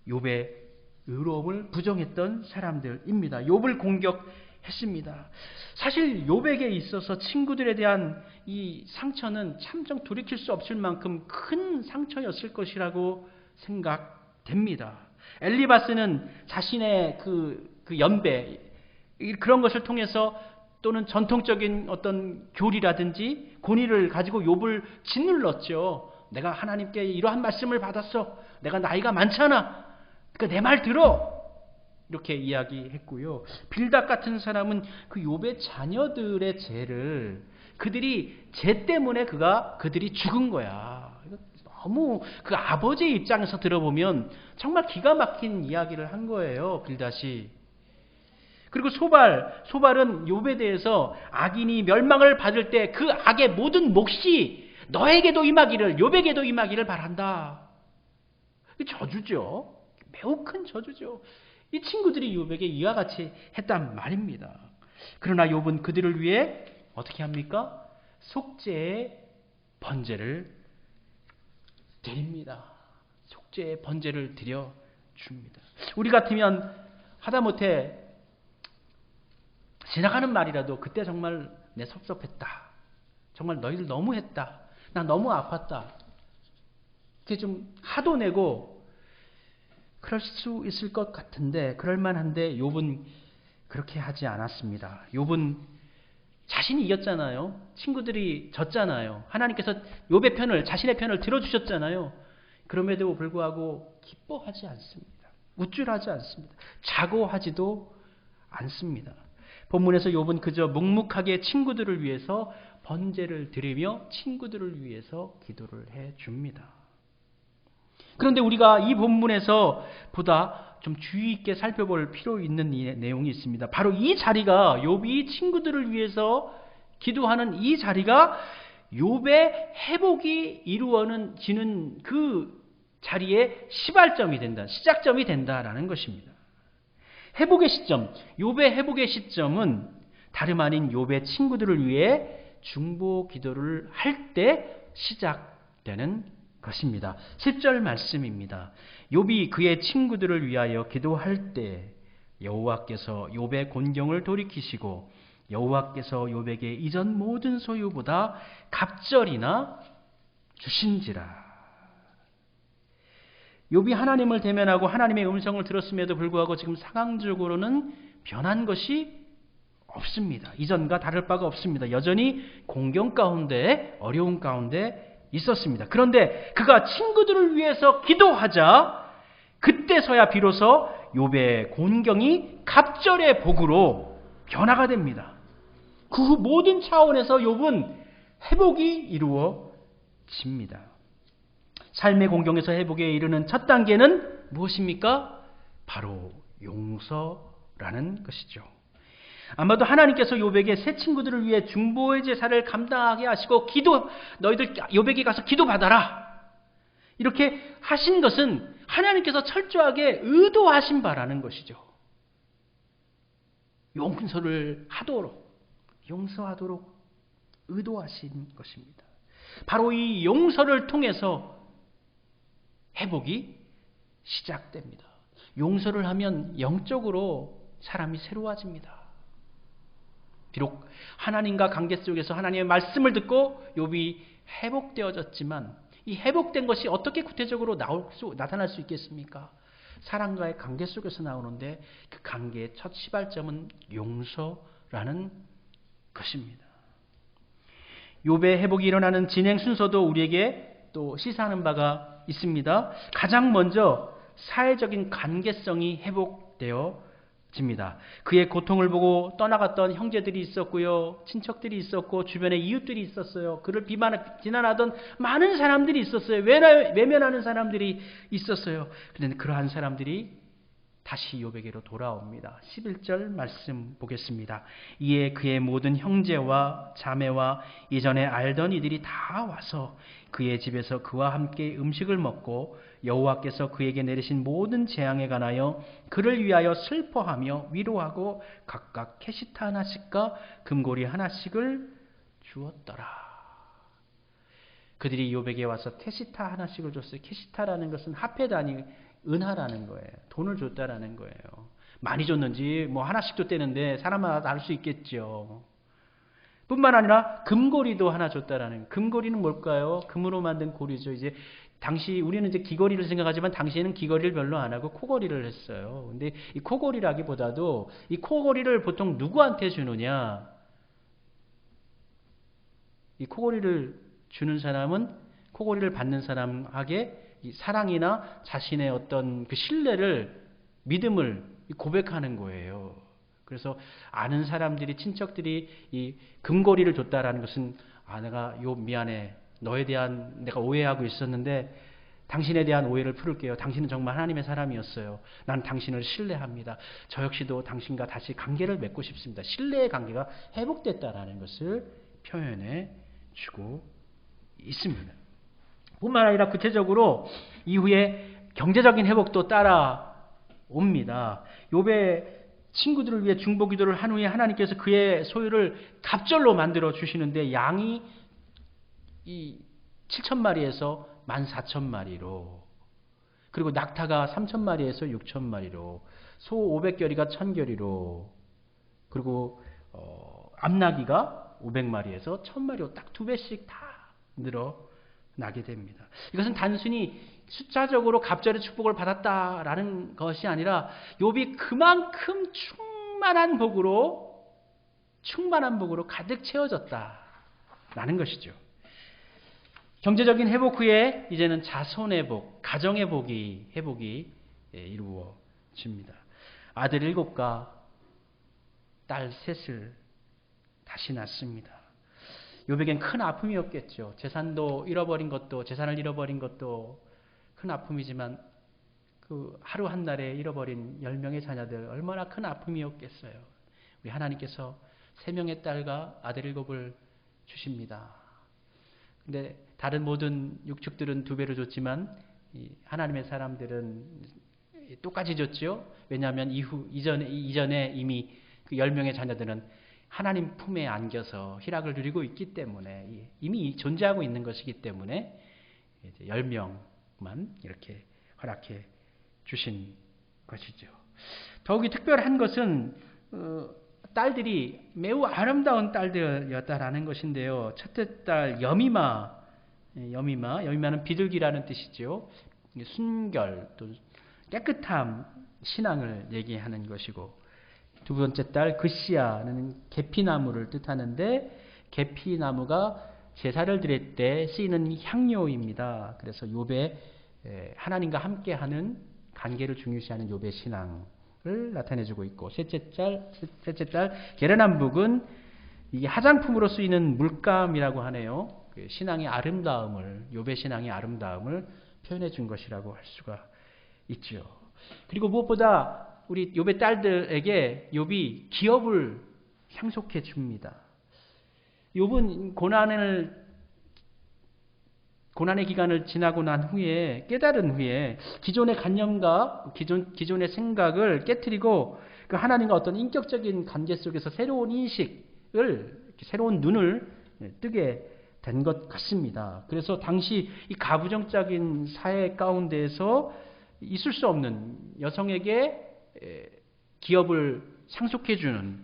욥의 의로움을 부정했던 사람들입니다. 욥을 공격했습니다. 사실 욥에게 있어서 친구들에 대한 이 상처는 참정 돌이킬 수 없을 만큼 큰 상처였을 것이라고 생각됩니다. 엘리바스는 자신의 그 연배, 그런 것을 통해서 또는 전통적인 어떤 교리라든지 권위를 가지고 욥을 짓눌렀죠. 내가 하나님께 이러한 말씀을 받았어. 내가 나이가 많잖아. 그러니까 내 말 들어. 이렇게 이야기했고요. 빌닷 같은 사람은 그 욥의 자녀들의 죄를, 그들이 죄 때문에 그들이 죽은 거야. 너무 그 아버지의 입장에서 들어보면 정말 기가 막힌 이야기를 한 거예요, 빌닷이. 그리고 소발은 욥에 대해서 악인이 멸망을 받을 때 그 악의 모든 몫이 너에게도 임하기를, 욥에게도 임하기를 바란다. 저주죠. 매우 큰 저주죠. 이 친구들이 욥에게 이와 같이 했단 말입니다. 그러나 욥은 그들을 위해 어떻게 합니까? 속죄의 번제를 드립니다. 속죄의 번제를 드려줍니다. 우리 같으면 하다못해 지나가는 말이라도 그때 정말 내 섭섭했다, 정말 너희들 너무했다, 나 너무 아팠다, 이렇게 좀 화도 내고 그럴 수 있을 것 같은데, 그럴만한데 욥은 그렇게 하지 않았습니다. 욥은 자신이 이겼잖아요. 친구들이 졌잖아요. 하나님께서 욥의 편을, 자신의 편을 들어주셨잖아요. 그럼에도 불구하고 기뻐하지 않습니다. 우쭐하지 않습니다. 자고하지도 않습니다. 본문에서 욥은 그저 묵묵하게 친구들을 위해서 번제를 드리며 친구들을 위해서 기도를 해줍니다. 그런데 우리가 이 본문에서 보다 좀 주의 있게 살펴볼 필요 있는 내용이 있습니다. 바로 이 자리가, 욥이 친구들을 위해서 기도하는 이 자리가 욥의 회복이 이루어지는 그 자리의 시발점이 된다, 시작점이 된다라는 것입니다. 회복의 시점, 욥의 회복의 시점은 다름 아닌 욥의 친구들을 위해 중보 기도를 할 때 시작되는 것입니다. 10절 말씀입니다. 욥이 그의 친구들을 위하여 기도할 때 여호와께서 욥의 곤경을 돌이키시고 여호와께서 욥에게 이전 모든 소유보다 갑절이나 주신지라. 욥이 하나님을 대면하고 하나님의 음성을 들었음에도 불구하고 지금 상황적으로는 변한 것이 없습니다. 이전과 다를 바가 없습니다. 여전히 공경 가운데, 어려운 가운데 있었습니다. 그런데 그가 친구들을 위해서 기도하자 그때서야 비로소 욥의 곤경이 갑절의 복으로 변화가 됩니다. 그 모든 차원에서 욥은 회복이 이루어집니다. 삶의 공경에서 회복에 이르는 첫 단계는 무엇입니까? 바로 용서라는 것이죠. 아마도 하나님께서 욥에게 새 친구들을 위해 중보의 제사를 감당하게 하시고 너희들 욥에게 가서 기도받아라, 이렇게 하신 것은 하나님께서 철저하게 의도하신 바라는 것이죠. 용서하도록 의도하신 것입니다. 바로 이 용서를 통해서 회복이 시작됩니다. 용서를 하면 영적으로 사람이 새로워집니다. 비록 하나님과 관계 속에서 하나님의 말씀을 듣고 욥이 회복되어졌지만 이 회복된 것이 어떻게 구체적으로 나타날 수 있겠습니까? 사람과의 관계 속에서 나오는데 그 관계의 첫 시발점은 용서라는 것입니다. 욥의 회복이 일어나는 진행 순서도 우리에게 또 시사하는 바가 있습니다. 가장 먼저 사회적인 관계성이 회복되어집니다. 그의 고통을 보고 떠나갔던 형제들이 있었고요. 친척들이 있었고 주변에 이웃들이 있었어요. 그를 비난하던 많은 사람들이 있었어요. 외면하는 사람들이 있었어요. 그런데 그러한 사람들이 다시 욥에게로 돌아옵니다. 11절 말씀 보겠습니다. 이에 그의 모든 형제와 자매와 예전에 알던 이들이 다 와서 그의 집에서 그와 함께 음식을 먹고 여호와께서 그에게 내리신 모든 재앙에 관하여 그를 위하여 슬퍼하며 위로하고 각각 캐시타 하나씩과 금고리 하나씩을 주었더라. 그들이 욥에게 와서 캐시타 하나씩을 줬어요. 캐시타라는 것은 화폐 단위 은하라는 거예요. 돈을 줬다라는 거예요. 많이 줬는지 뭐 하나씩 줬다는데 사람마다 알 수 있겠죠. 뿐만 아니라 금고리도 하나 줬다라는. 금고리는 뭘까요? 금으로 만든 고리죠. 이제 당시 우리는 이제 귀걸이를 생각하지만 당시에는 귀걸이를 별로 안 하고 코걸이를 했어요. 근데 이 코걸이라기보다도 이 코걸이를 보통 누구한테 주느냐? 이 코걸이를 주는 사람은 코걸이를 받는 사람에게 이 사랑이나 자신의 어떤 그 신뢰를, 믿음을 고백하는 거예요. 그래서 아는 사람들이, 친척들이 이 금고리를 줬다라는 것은 내가 욥 미안해. 너에 대한 내가 오해하고 있었는데 당신에 대한 오해를 풀을게요. 당신은 정말 하나님의 사람이었어요. 난 당신을 신뢰합니다. 저 역시도 당신과 다시 관계를 맺고 싶습니다. 신뢰의 관계가 회복됐다라는 것을 표현해 주고 있습니다. 뿐만 아니라 구체적으로 이후에 경제적인 회복도 따라옵니다. 욥의 친구들을 위해 중보기도를 한 후에 하나님께서 그의 소유를 갑절로 만들어 주시는데 양이 이 7,000마리에서 14,000마리로, 그리고 낙타가 3,000마리에서 6,000마리로, 소 500결이가 1,000결이로, 그리고 암나귀가 500마리에서 1,000마리로 딱 2배씩 다 늘어나게 됩니다. 이것은 단순히 숫자적으로 갑절의 축복을 받았다라는 것이 아니라 욥이 그만큼 충만한 복으로 가득 채워졌다라는 것이죠. 경제적인 회복 후에 이제는 자손 회복, 가정 회복이 이루어집니다. 아들 7과 딸 3을 다시 낳습니다. 욥에겐 큰 아픔이었겠죠. 재산을 잃어버린 것도 큰 아픔이지만 그 하루 한 달에 잃어버린 10명의 자녀들 얼마나 큰 아픔이었겠어요. 우리 하나님께서 3명의 딸과 아들 7을 주십니다. 근데 다른 모든 육축들은 2배로 줬지만 하나님의 사람들은 똑같이 줬죠. 왜냐하면 이전에 이미 그 10명의 자녀들은 하나님 품에 안겨서 희락을 누리고 있기 때문에, 이미 존재하고 있는 것이기 때문에 10명만 이렇게 허락해 주신 것이죠. 더욱이 특별한 것은 딸들이 매우 아름다운 딸들이었다라는 것인데요. 첫째 딸 여미마는 비둘기라는 뜻이죠. 순결, 또 깨끗함, 신앙을 얘기하는 것이고, 두 번째 딸 그시아는 계피나무를 뜻하는데, 계피나무가 제사를 드릴 때 쓰이는 향료입니다. 그래서 욥의 하나님과 함께하는 관계를 중요시하는 욥의 신앙을 나타내주고 있고, 셋째 딸 게르남북은 이게 화장품으로 쓰이는 물감이라고 하네요. 신앙의 아름다움을, 욥의 신앙의 아름다움을 표현해 준 것이라고 할 수가 있죠. 그리고 무엇보다 우리 욥의 딸들에게 욥이 기업을 상속해 줍니다. 욥은 고난의 기간을 지나고 난 후에 깨달은 후에 기존의 관념과 기존의 생각을 깨트리고 그 하나님과 어떤 인격적인 관계 속에서 새로운 인식을 새로운 눈을 뜨게 된 것 같습니다. 그래서 당시 이 가부장적인 사회 가운데에서 있을 수 없는 여성에게 기업을 상속해주는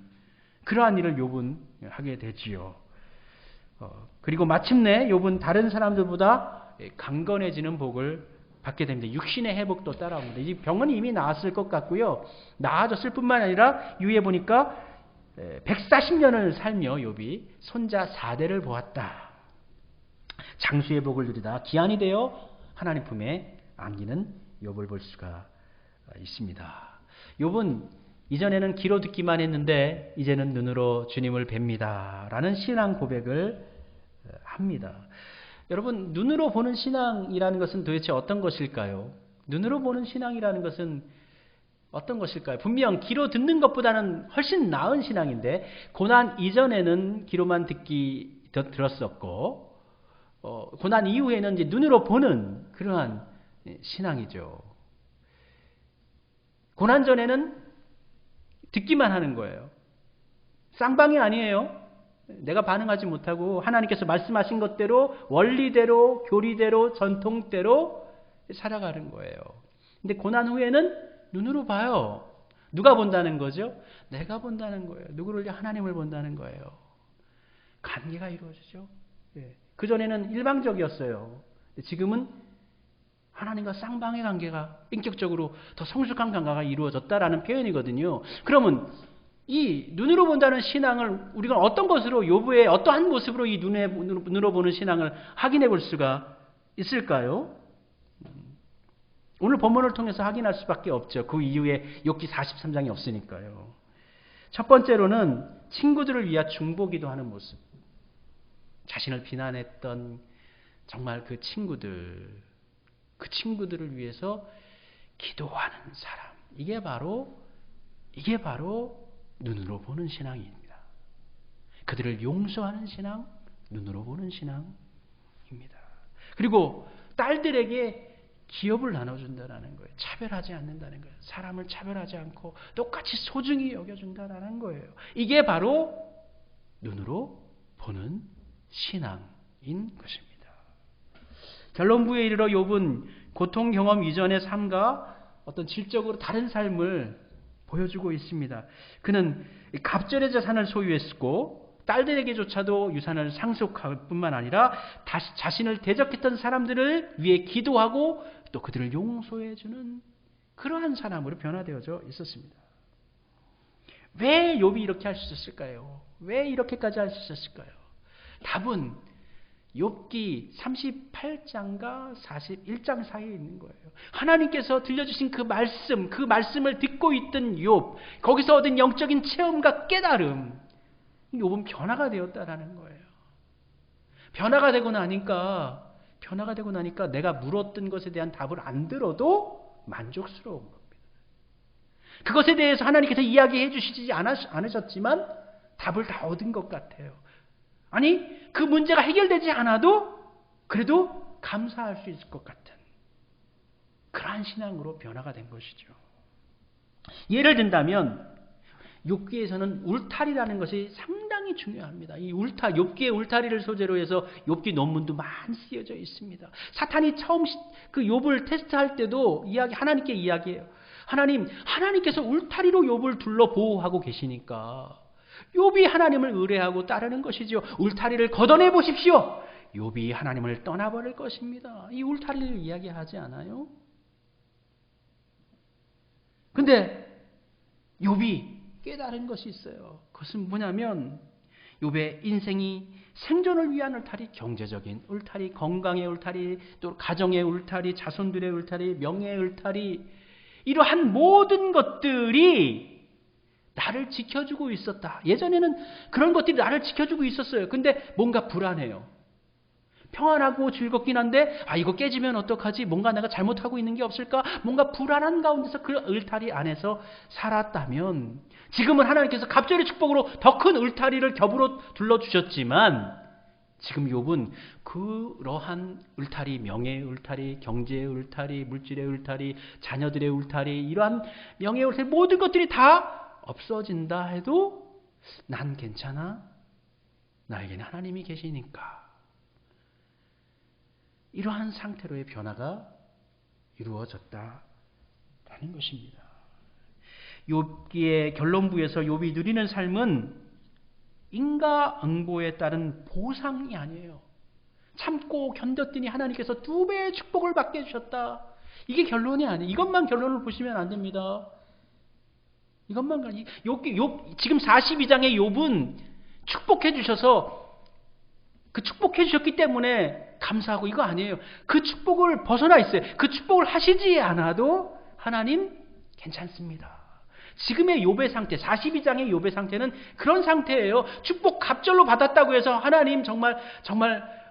그러한 일을 욥은 하게 되지요. 그리고 마침내 욥은 다른 사람들보다 강건해지는 복을 받게 됩니다. 육신의 회복도 따라옵니다. 이 병은 이미 나았을 것 같고요. 나아졌을 뿐만 아니라 유에 보니까 140년을 살며 욥이 손자 4대를 보았다. 장수의 복을 누리다 기한이 되어 하나님 품에 안기는 욥을 볼 수가 있습니다. 욥은 이전에는 귀로 듣기만 했는데 이제는 눈으로 주님을 뵙니다. 라는 신앙 고백을 합니다. 여러분, 눈으로 보는 신앙이라는 것은 도대체 어떤 것일까요? 눈으로 보는 신앙이라는 것은 어떤 것일까요? 분명 귀로 듣는 것보다는 훨씬 나은 신앙인데 고난 이전에는 귀로만 들었었고 고난 이후에는 이제 눈으로 보는 그러한 신앙이죠. 고난 전에는 듣기만 하는 거예요. 쌍방이 아니에요. 내가 반응하지 못하고 하나님께서 말씀하신 것대로 원리대로 교리대로 전통대로 살아가는 거예요. 근데 고난 후에는 눈으로 봐요. 누가 본다는 거죠? 내가 본다는 거예요. 누구를? 하나님을 본다는 거예요. 관계가 이루어지죠. 그전에는 일방적이었어요. 지금은 하나님과 쌍방의 관계가 인격적으로 더 성숙한 관계가 이루어졌다라는 표현이거든요. 그러면 이 눈으로 본다는 신앙을 우리가 어떤 것으로 욥의 어떠한 모습으로 이 눈으로 보는 신앙을 확인해 볼 수가 있을까요? 오늘 본문을 통해서 확인할 수밖에 없죠. 그 이후에 욥기 43장이 없으니까요. 첫 번째로는 친구들을 위하 중보기도 하는 모습. 자신을 비난했던 정말 그 친구들을 위해서 기도하는 사람. 이게 바로 눈으로 보는 신앙입니다. 그들을 용서하는 신앙, 눈으로 보는 신앙입니다. 그리고 딸들에게 기업을 나눠준다는 거예요. 차별하지 않는다는 거예요. 사람을 차별하지 않고 똑같이 소중히 여겨준다는 거예요. 이게 바로 눈으로 보는 신앙인 것입니다. 결론부에 이르러 욥은 고통 경험 이전의 삶과 어떤 질적으로 다른 삶을 보여주고 있습니다. 그는 갑절의 재산을 소유했고 딸들에게조차도 유산을 상속할 뿐만 아니라 다시 자신을 대적했던 사람들을 위해 기도하고 또 그들을 용서해주는 그러한 사람으로 변화되어져 있었습니다. 왜 욥이 이렇게 할 수 있었을까요? 왜 이렇게까지 할 수 있었을까요? 답은 욥기 38장과 41장 사이에 있는 거예요. 하나님께서 들려주신 그 말씀을 듣고 있던 욥, 거기서 얻은 영적인 체험과 깨달음, 욥은 변화가 되었다라는 거예요. 변화가 되고 나니까 내가 물었던 것에 대한 답을 안 들어도 만족스러운 겁니다. 그것에 대해서 하나님께서 이야기해 주시지 않으셨지만 답을 다 얻은 것 같아요. 아니, 그 문제가 해결되지 않아도 그래도 감사할 수 있을 것 같은 그러한 신앙으로 변화가 된 것이죠. 예를 든다면 욥기에서는 울타리라는 것이 상당히 중요합니다. 이 욥기의 울타리를 소재로 해서 욥기 논문도 많이 쓰여져 있습니다. 사탄이 처음 그 욥을 테스트할 때도 하나님께 이야기해요. 하나님께서 울타리로 욥을 둘러 보호하고 계시니까 욥이 하나님을 의뢰하고 따르는 것이죠. 울타리를 걷어내 보십시오. 욥이 하나님을 떠나버릴 것입니다. 이 울타리를 이야기하지 않아요? 근데 욥이 깨달은 것이 있어요. 그것은 뭐냐면 욥의 인생이 생존을 위한 울타리, 경제적인 울타리, 건강의 울타리, 또 가정의 울타리, 자손들의 울타리, 명예의 울타리, 이러한 모든 것들이 나를 지켜주고 있었다. 예전에는 그런 것들이 나를 지켜주고 있었어요. 근데 뭔가 불안해요. 평안하고 즐겁긴 한데 이거 깨지면 어떡하지? 뭔가 내가 잘못하고 있는 게 없을까? 뭔가 불안한 가운데서 그 울타리 안에서 살았다면 지금은 하나님께서 갑절의 축복으로 더 큰 울타리를 겹으로 둘러주셨지만 지금 욥은 그러한 울타리, 명예의 울타리, 경제의 울타리, 물질의 울타리, 자녀들의 울타리, 이러한 명예의 울타리 모든 것들이 다 없어진다 해도 난 괜찮아. 나에게는 하나님이 계시니까. 이러한 상태로의 변화가 이루어졌다라는 것입니다. 욥기의 결론부에서 욥이 누리는 삶은 인과응보에 따른 보상이 아니에요. 참고 견뎠더니 하나님께서 2배의 축복을 받게 해주셨다. 이게 결론이 아니에요. 이것만 결론을 보시면 안 됩니다. 이것만 욥 지금 42장의 욥은 축복해 주셔서 그 축복해 주셨기 때문에 감사하고 이거 아니에요. 그 축복을 벗어나 있어요. 그 축복을 하시지 않아도 하나님 괜찮습니다. 지금의 욥의 상태, 42장의 욥의 상태는 그런 상태예요. 축복 갑절로 받았다고 해서 하나님 정말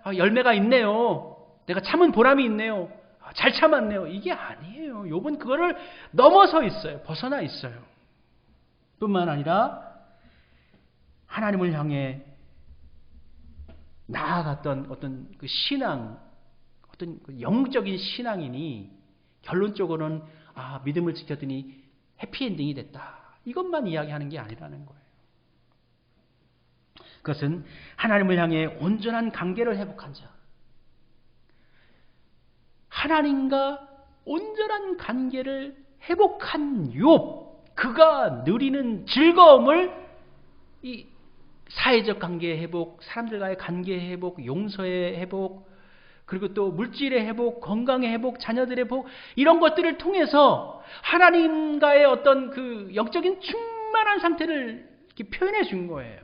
열매가 있네요. 내가 참은 보람이 있네요. 잘 참았네요. 이게 아니에요. 욥은 그거를 넘어서 있어요. 벗어나 있어요. 뿐만 아니라 하나님을 향해 나아갔던 어떤 그 신앙, 어떤 그 영적인 신앙이니 결론적으로는 믿음을 지켰더니 해피엔딩이 됐다. 이것만 이야기하는 게 아니라는 거예요. 그것은 하나님을 향해 온전한 관계를 회복한 자. 하나님과 온전한 관계를 회복한 욥, 그가 누리는 즐거움을 이 사회적 관계의 회복, 사람들과의 관계의 회복, 용서의 회복, 그리고 또 물질의 회복, 건강의 회복, 자녀들의 회복, 이런 것들을 통해서 하나님과의 어떤 그 영적인 충만한 상태를 이렇게 표현해 준 거예요.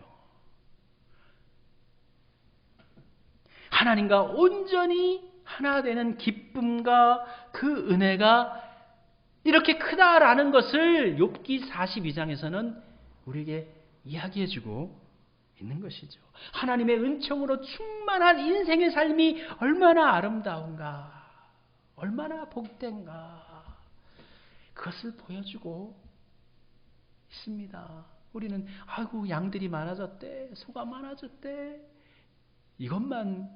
하나님과 온전히 하나 되는 기쁨과 그 은혜가 이렇게 크다라는 것을 욥기 42장에서는 우리에게 이야기해 주고 있는 것이죠. 하나님의 은총으로 충만한 인생의 삶이 얼마나 아름다운가, 얼마나 복된가, 그것을 보여주고 있습니다. 우리는 아이고 양들이 많아졌대, 소가 많아졌대, 이것만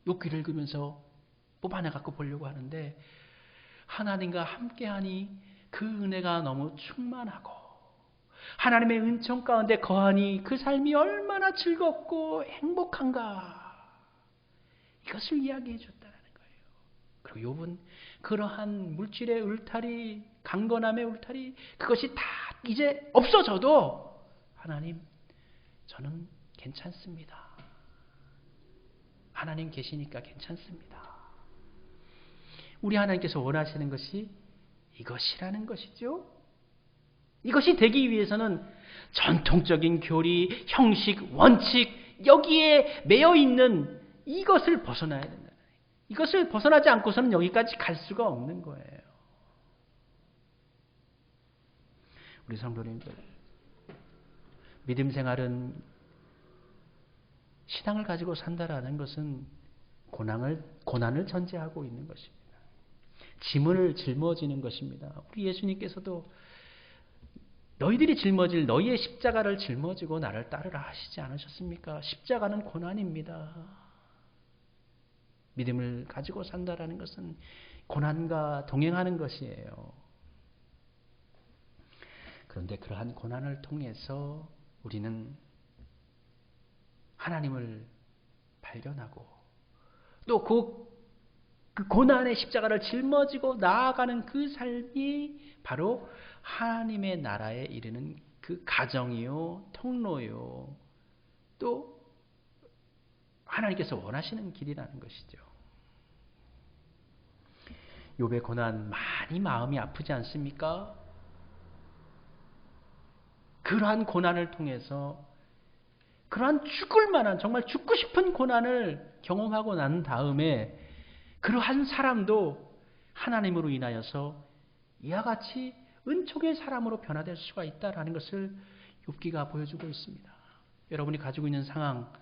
욥기를 읽으면서 뽑아내갖고 보려고 하는데, 하나님과 함께하니 그 은혜가 너무 충만하고 하나님의 은총 가운데 거하니 그 삶이 얼마나 즐겁고 행복한가, 이것을 이야기해 줬다는 거예요. 그리고 욥은 그러한 물질의 울타리, 강건함의 울타리, 그것이 다 이제 없어져도 하나님, 저는 괜찮습니다. 하나님 계시니까 괜찮습니다. 우리 하나님께서 원하시는 것이 이것이라는 것이죠. 이것이 되기 위해서는 전통적인 교리, 형식, 원칙, 여기에 매여 있는 이것을 벗어나야 된다. 이것을 벗어나지 않고서는 여기까지 갈 수가 없는 거예요. 우리 성도님들, 믿음 생활은 신앙을 가지고 산다라는 것은 고난을 전제하고 있는 것입니다. 짐을 짊어지는 것입니다. 우리 예수님께서도 너희들이 짊어질 너희의 십자가를 짊어지고 나를 따르라 하시지 않으셨습니까? 십자가는 고난입니다. 믿음을 가지고 산다라는 것은 고난과 동행하는 것이에요. 그런데 그러한 고난을 통해서 우리는 하나님을 발견하고 또 그 고난의 십자가를 짊어지고 나아가는 그 삶이 바로 하나님의 나라에 이르는 그 가정이요, 통로요, 또 하나님께서 원하시는 길이라는 것이죠. 욥의 고난 많이 마음이 아프지 않습니까? 그러한 고난을 통해서 그러한 죽을 만한, 정말 죽고 싶은 고난을 경험하고 난 다음에 그러한 사람도 하나님으로 인하여서 이와 같이 은총의 사람으로 변화될 수가 있다는 것을 욥기가 보여주고 있습니다. 여러분이 가지고 있는 상황,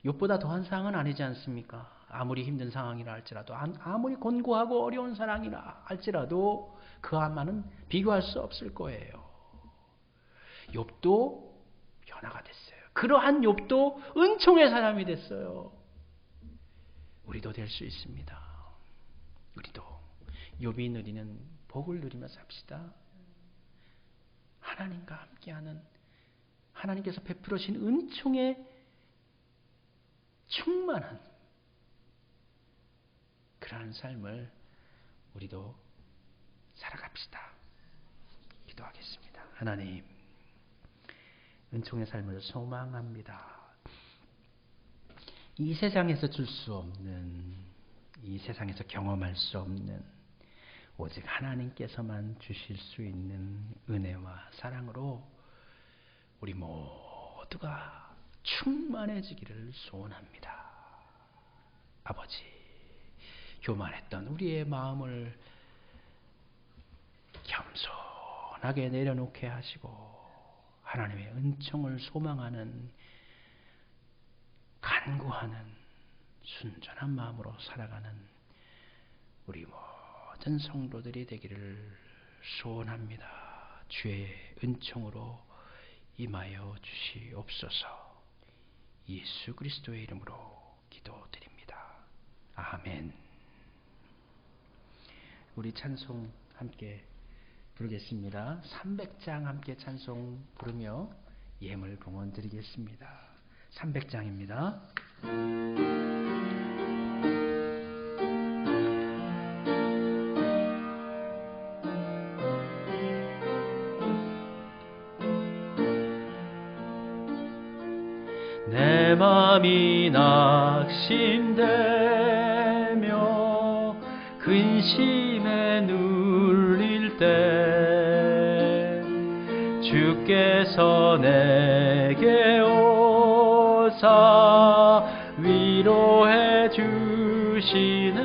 욥보다 더한 상황은 아니지 않습니까? 아무리 힘든 상황이라 할지라도, 아무리 곤고하고 어려운 상황이라 할지라도 그와만은 비교할 수 없을 거예요. 욥도 변화가 됐어요. 그러한 욥도 은총의 사람이 됐어요. 우리도 될 수 있습니다. 우리도 욥이 누리는 복을 누리며 삽시다. 하나님과 함께하는, 하나님께서 베풀으신 은총에 충만한 그러한 삶을 우리도 살아갑시다. 기도하겠습니다. 하나님, 은총의 삶을 소망합니다. 이 세상에서 줄 수 없는, 이 세상에서 경험할 수 없는, 오직 하나님께서만 주실 수 있는 은혜와 사랑으로 우리 모두가 충만해지기를 소원합니다. 아버지, 교만했던 우리의 마음을 겸손하게 내려놓게 하시고 하나님의 은총을 소망하는 간구하는 순전한 마음으로 살아가는 우리 모든 성도들이 되기를 소원합니다. 주의 은총으로 임하여 주시옵소서. 예수 그리스도의 이름으로 기도드립니다. 아멘. 우리 찬송 함께 부르겠습니다. 300장 함께 찬송 부르며 예물 봉헌 드리겠습니다. 300장입니다. 내 맘이 낙심되며 근심에 눌릴 때 주께서 내게 오사 위로해 주시네.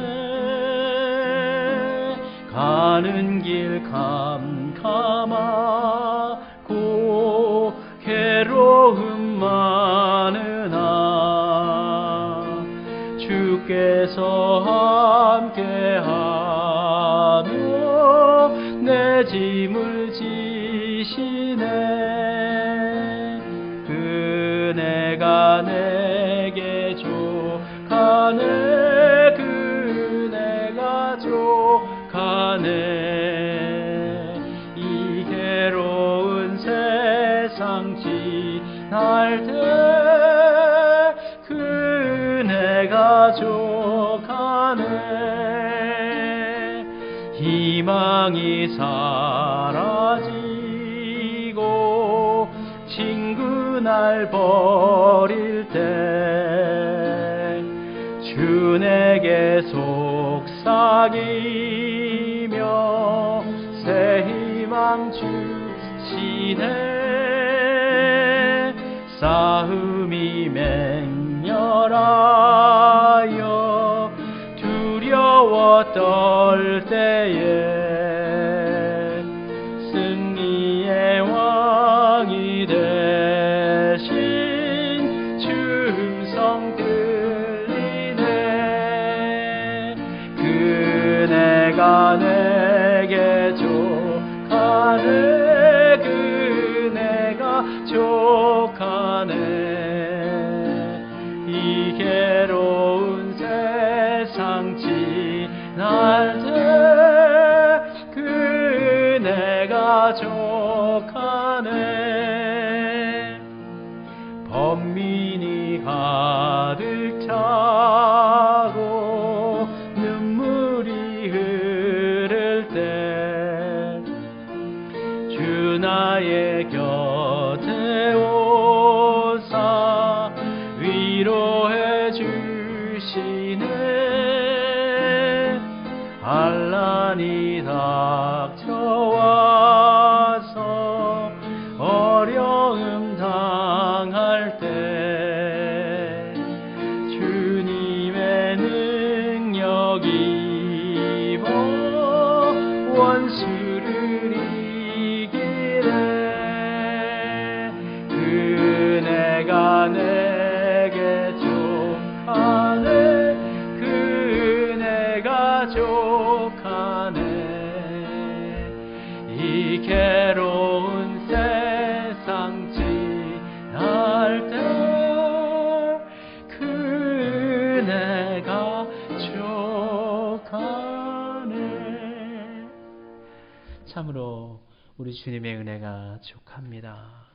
가는 길 캄캄하고 괴로움 많으나 주께서 함께하며 내 짐을 지시네. 그네가 내게 족하네. 그네가 족하네. 이 괴로운 세상 지날 때 그네가 족하네. 희망이 사라지고 친구 날 버릴 때 주 내게 속삭이며 새 희망 주시네. 싸움이 맹렬하여 두려워 떨 때에 승리의 왕이 되신 주 음성 들리네. 그네가 내게 족하네. 그네가 족하네. 이 괴로운 세상 지날 때 그네가 족하네. 번민이 가득 차고 눈물이 흐를 때 주 나의 곁에 오사 위로해 주시네. 환난이 닥쳐와서 어려움 당할 때 주님의 능력 입어 원수를 이기네. 그네가 내게 족하네. 그네가 족하네. 참으로 우리 주님의 은혜가 족합니다.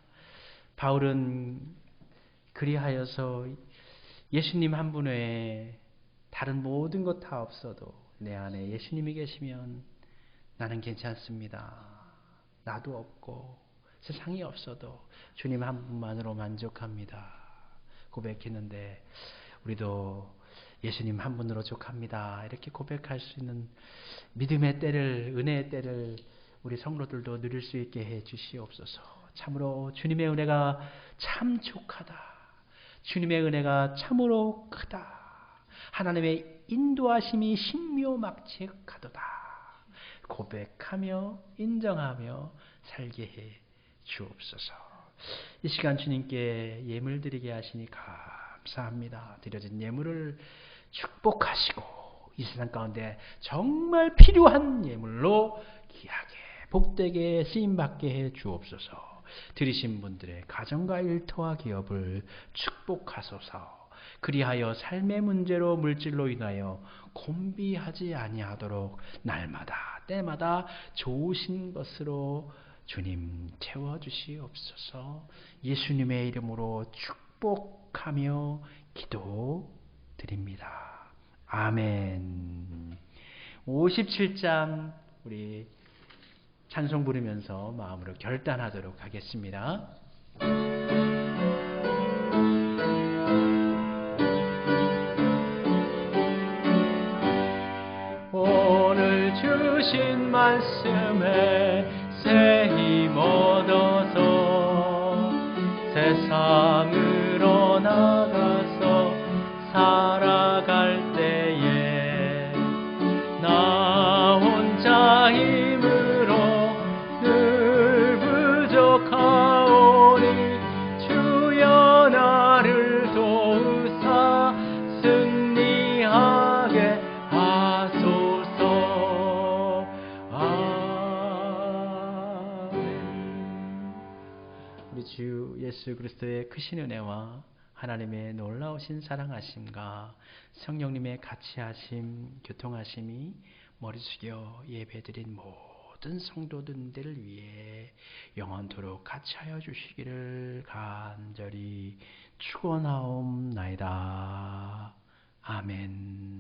바울은 그리하여서 예수님 한 분 외에 다른 모든 것 다 없어도 내 안에 예수님이 계시면 나는 괜찮습니다. 나도 없고 세상이 없어도 주님 한 분만으로 만족합니다. 고백했는데 우리도 예수님 한 분으로 족합니다. 이렇게 고백할 수 있는 믿음의 때를, 은혜의 때를 우리 성도들도 누릴 수 있게 해 주시옵소서. 참으로 주님의 은혜가 참 족하다. 주님의 은혜가 참으로 크다. 하나님의 인도하심이 신묘막측하도다. 고백하며 인정하며 살게 해 주옵소서. 이 시간 주님께 예물 드리게 하시니 감사합니다. 드려진 예물을 축복하시고 이 세상 가운데 정말 필요한 예물로 귀하게 복되게 쓰임받게 해 주옵소서. 드리신 분들의 가정과 일터와 기업을 축복하소서. 그리하여 삶의 문제로 물질로 인하여 곤비하지 아니하도록 날마다 때마다 좋으신 것으로 주님 채워주시옵소서. 예수님의 이름으로 축복하며 기도드립니다. 아멘. 57장 우리 찬송 부르면서 마음으로 결단하도록 하겠습니다. 오늘 주신 말씀에 새 힘 얻어서 세상으로 나가서 살아갈 때에 나 혼자 힘으로 늘 부족하오니 주여 나를 도우사 승리하게 하소서. 아멘. 우리 주 예수 그리스도의 크신 은혜와 하나님의 놀라우신 사랑하심과 성령님의 같이하심, 교통하심이 머리 숙여 예배드린 모든 성도들을 위해 영원토록 같이하여 주시기를 간절히 축원하옵나이다. 아멘.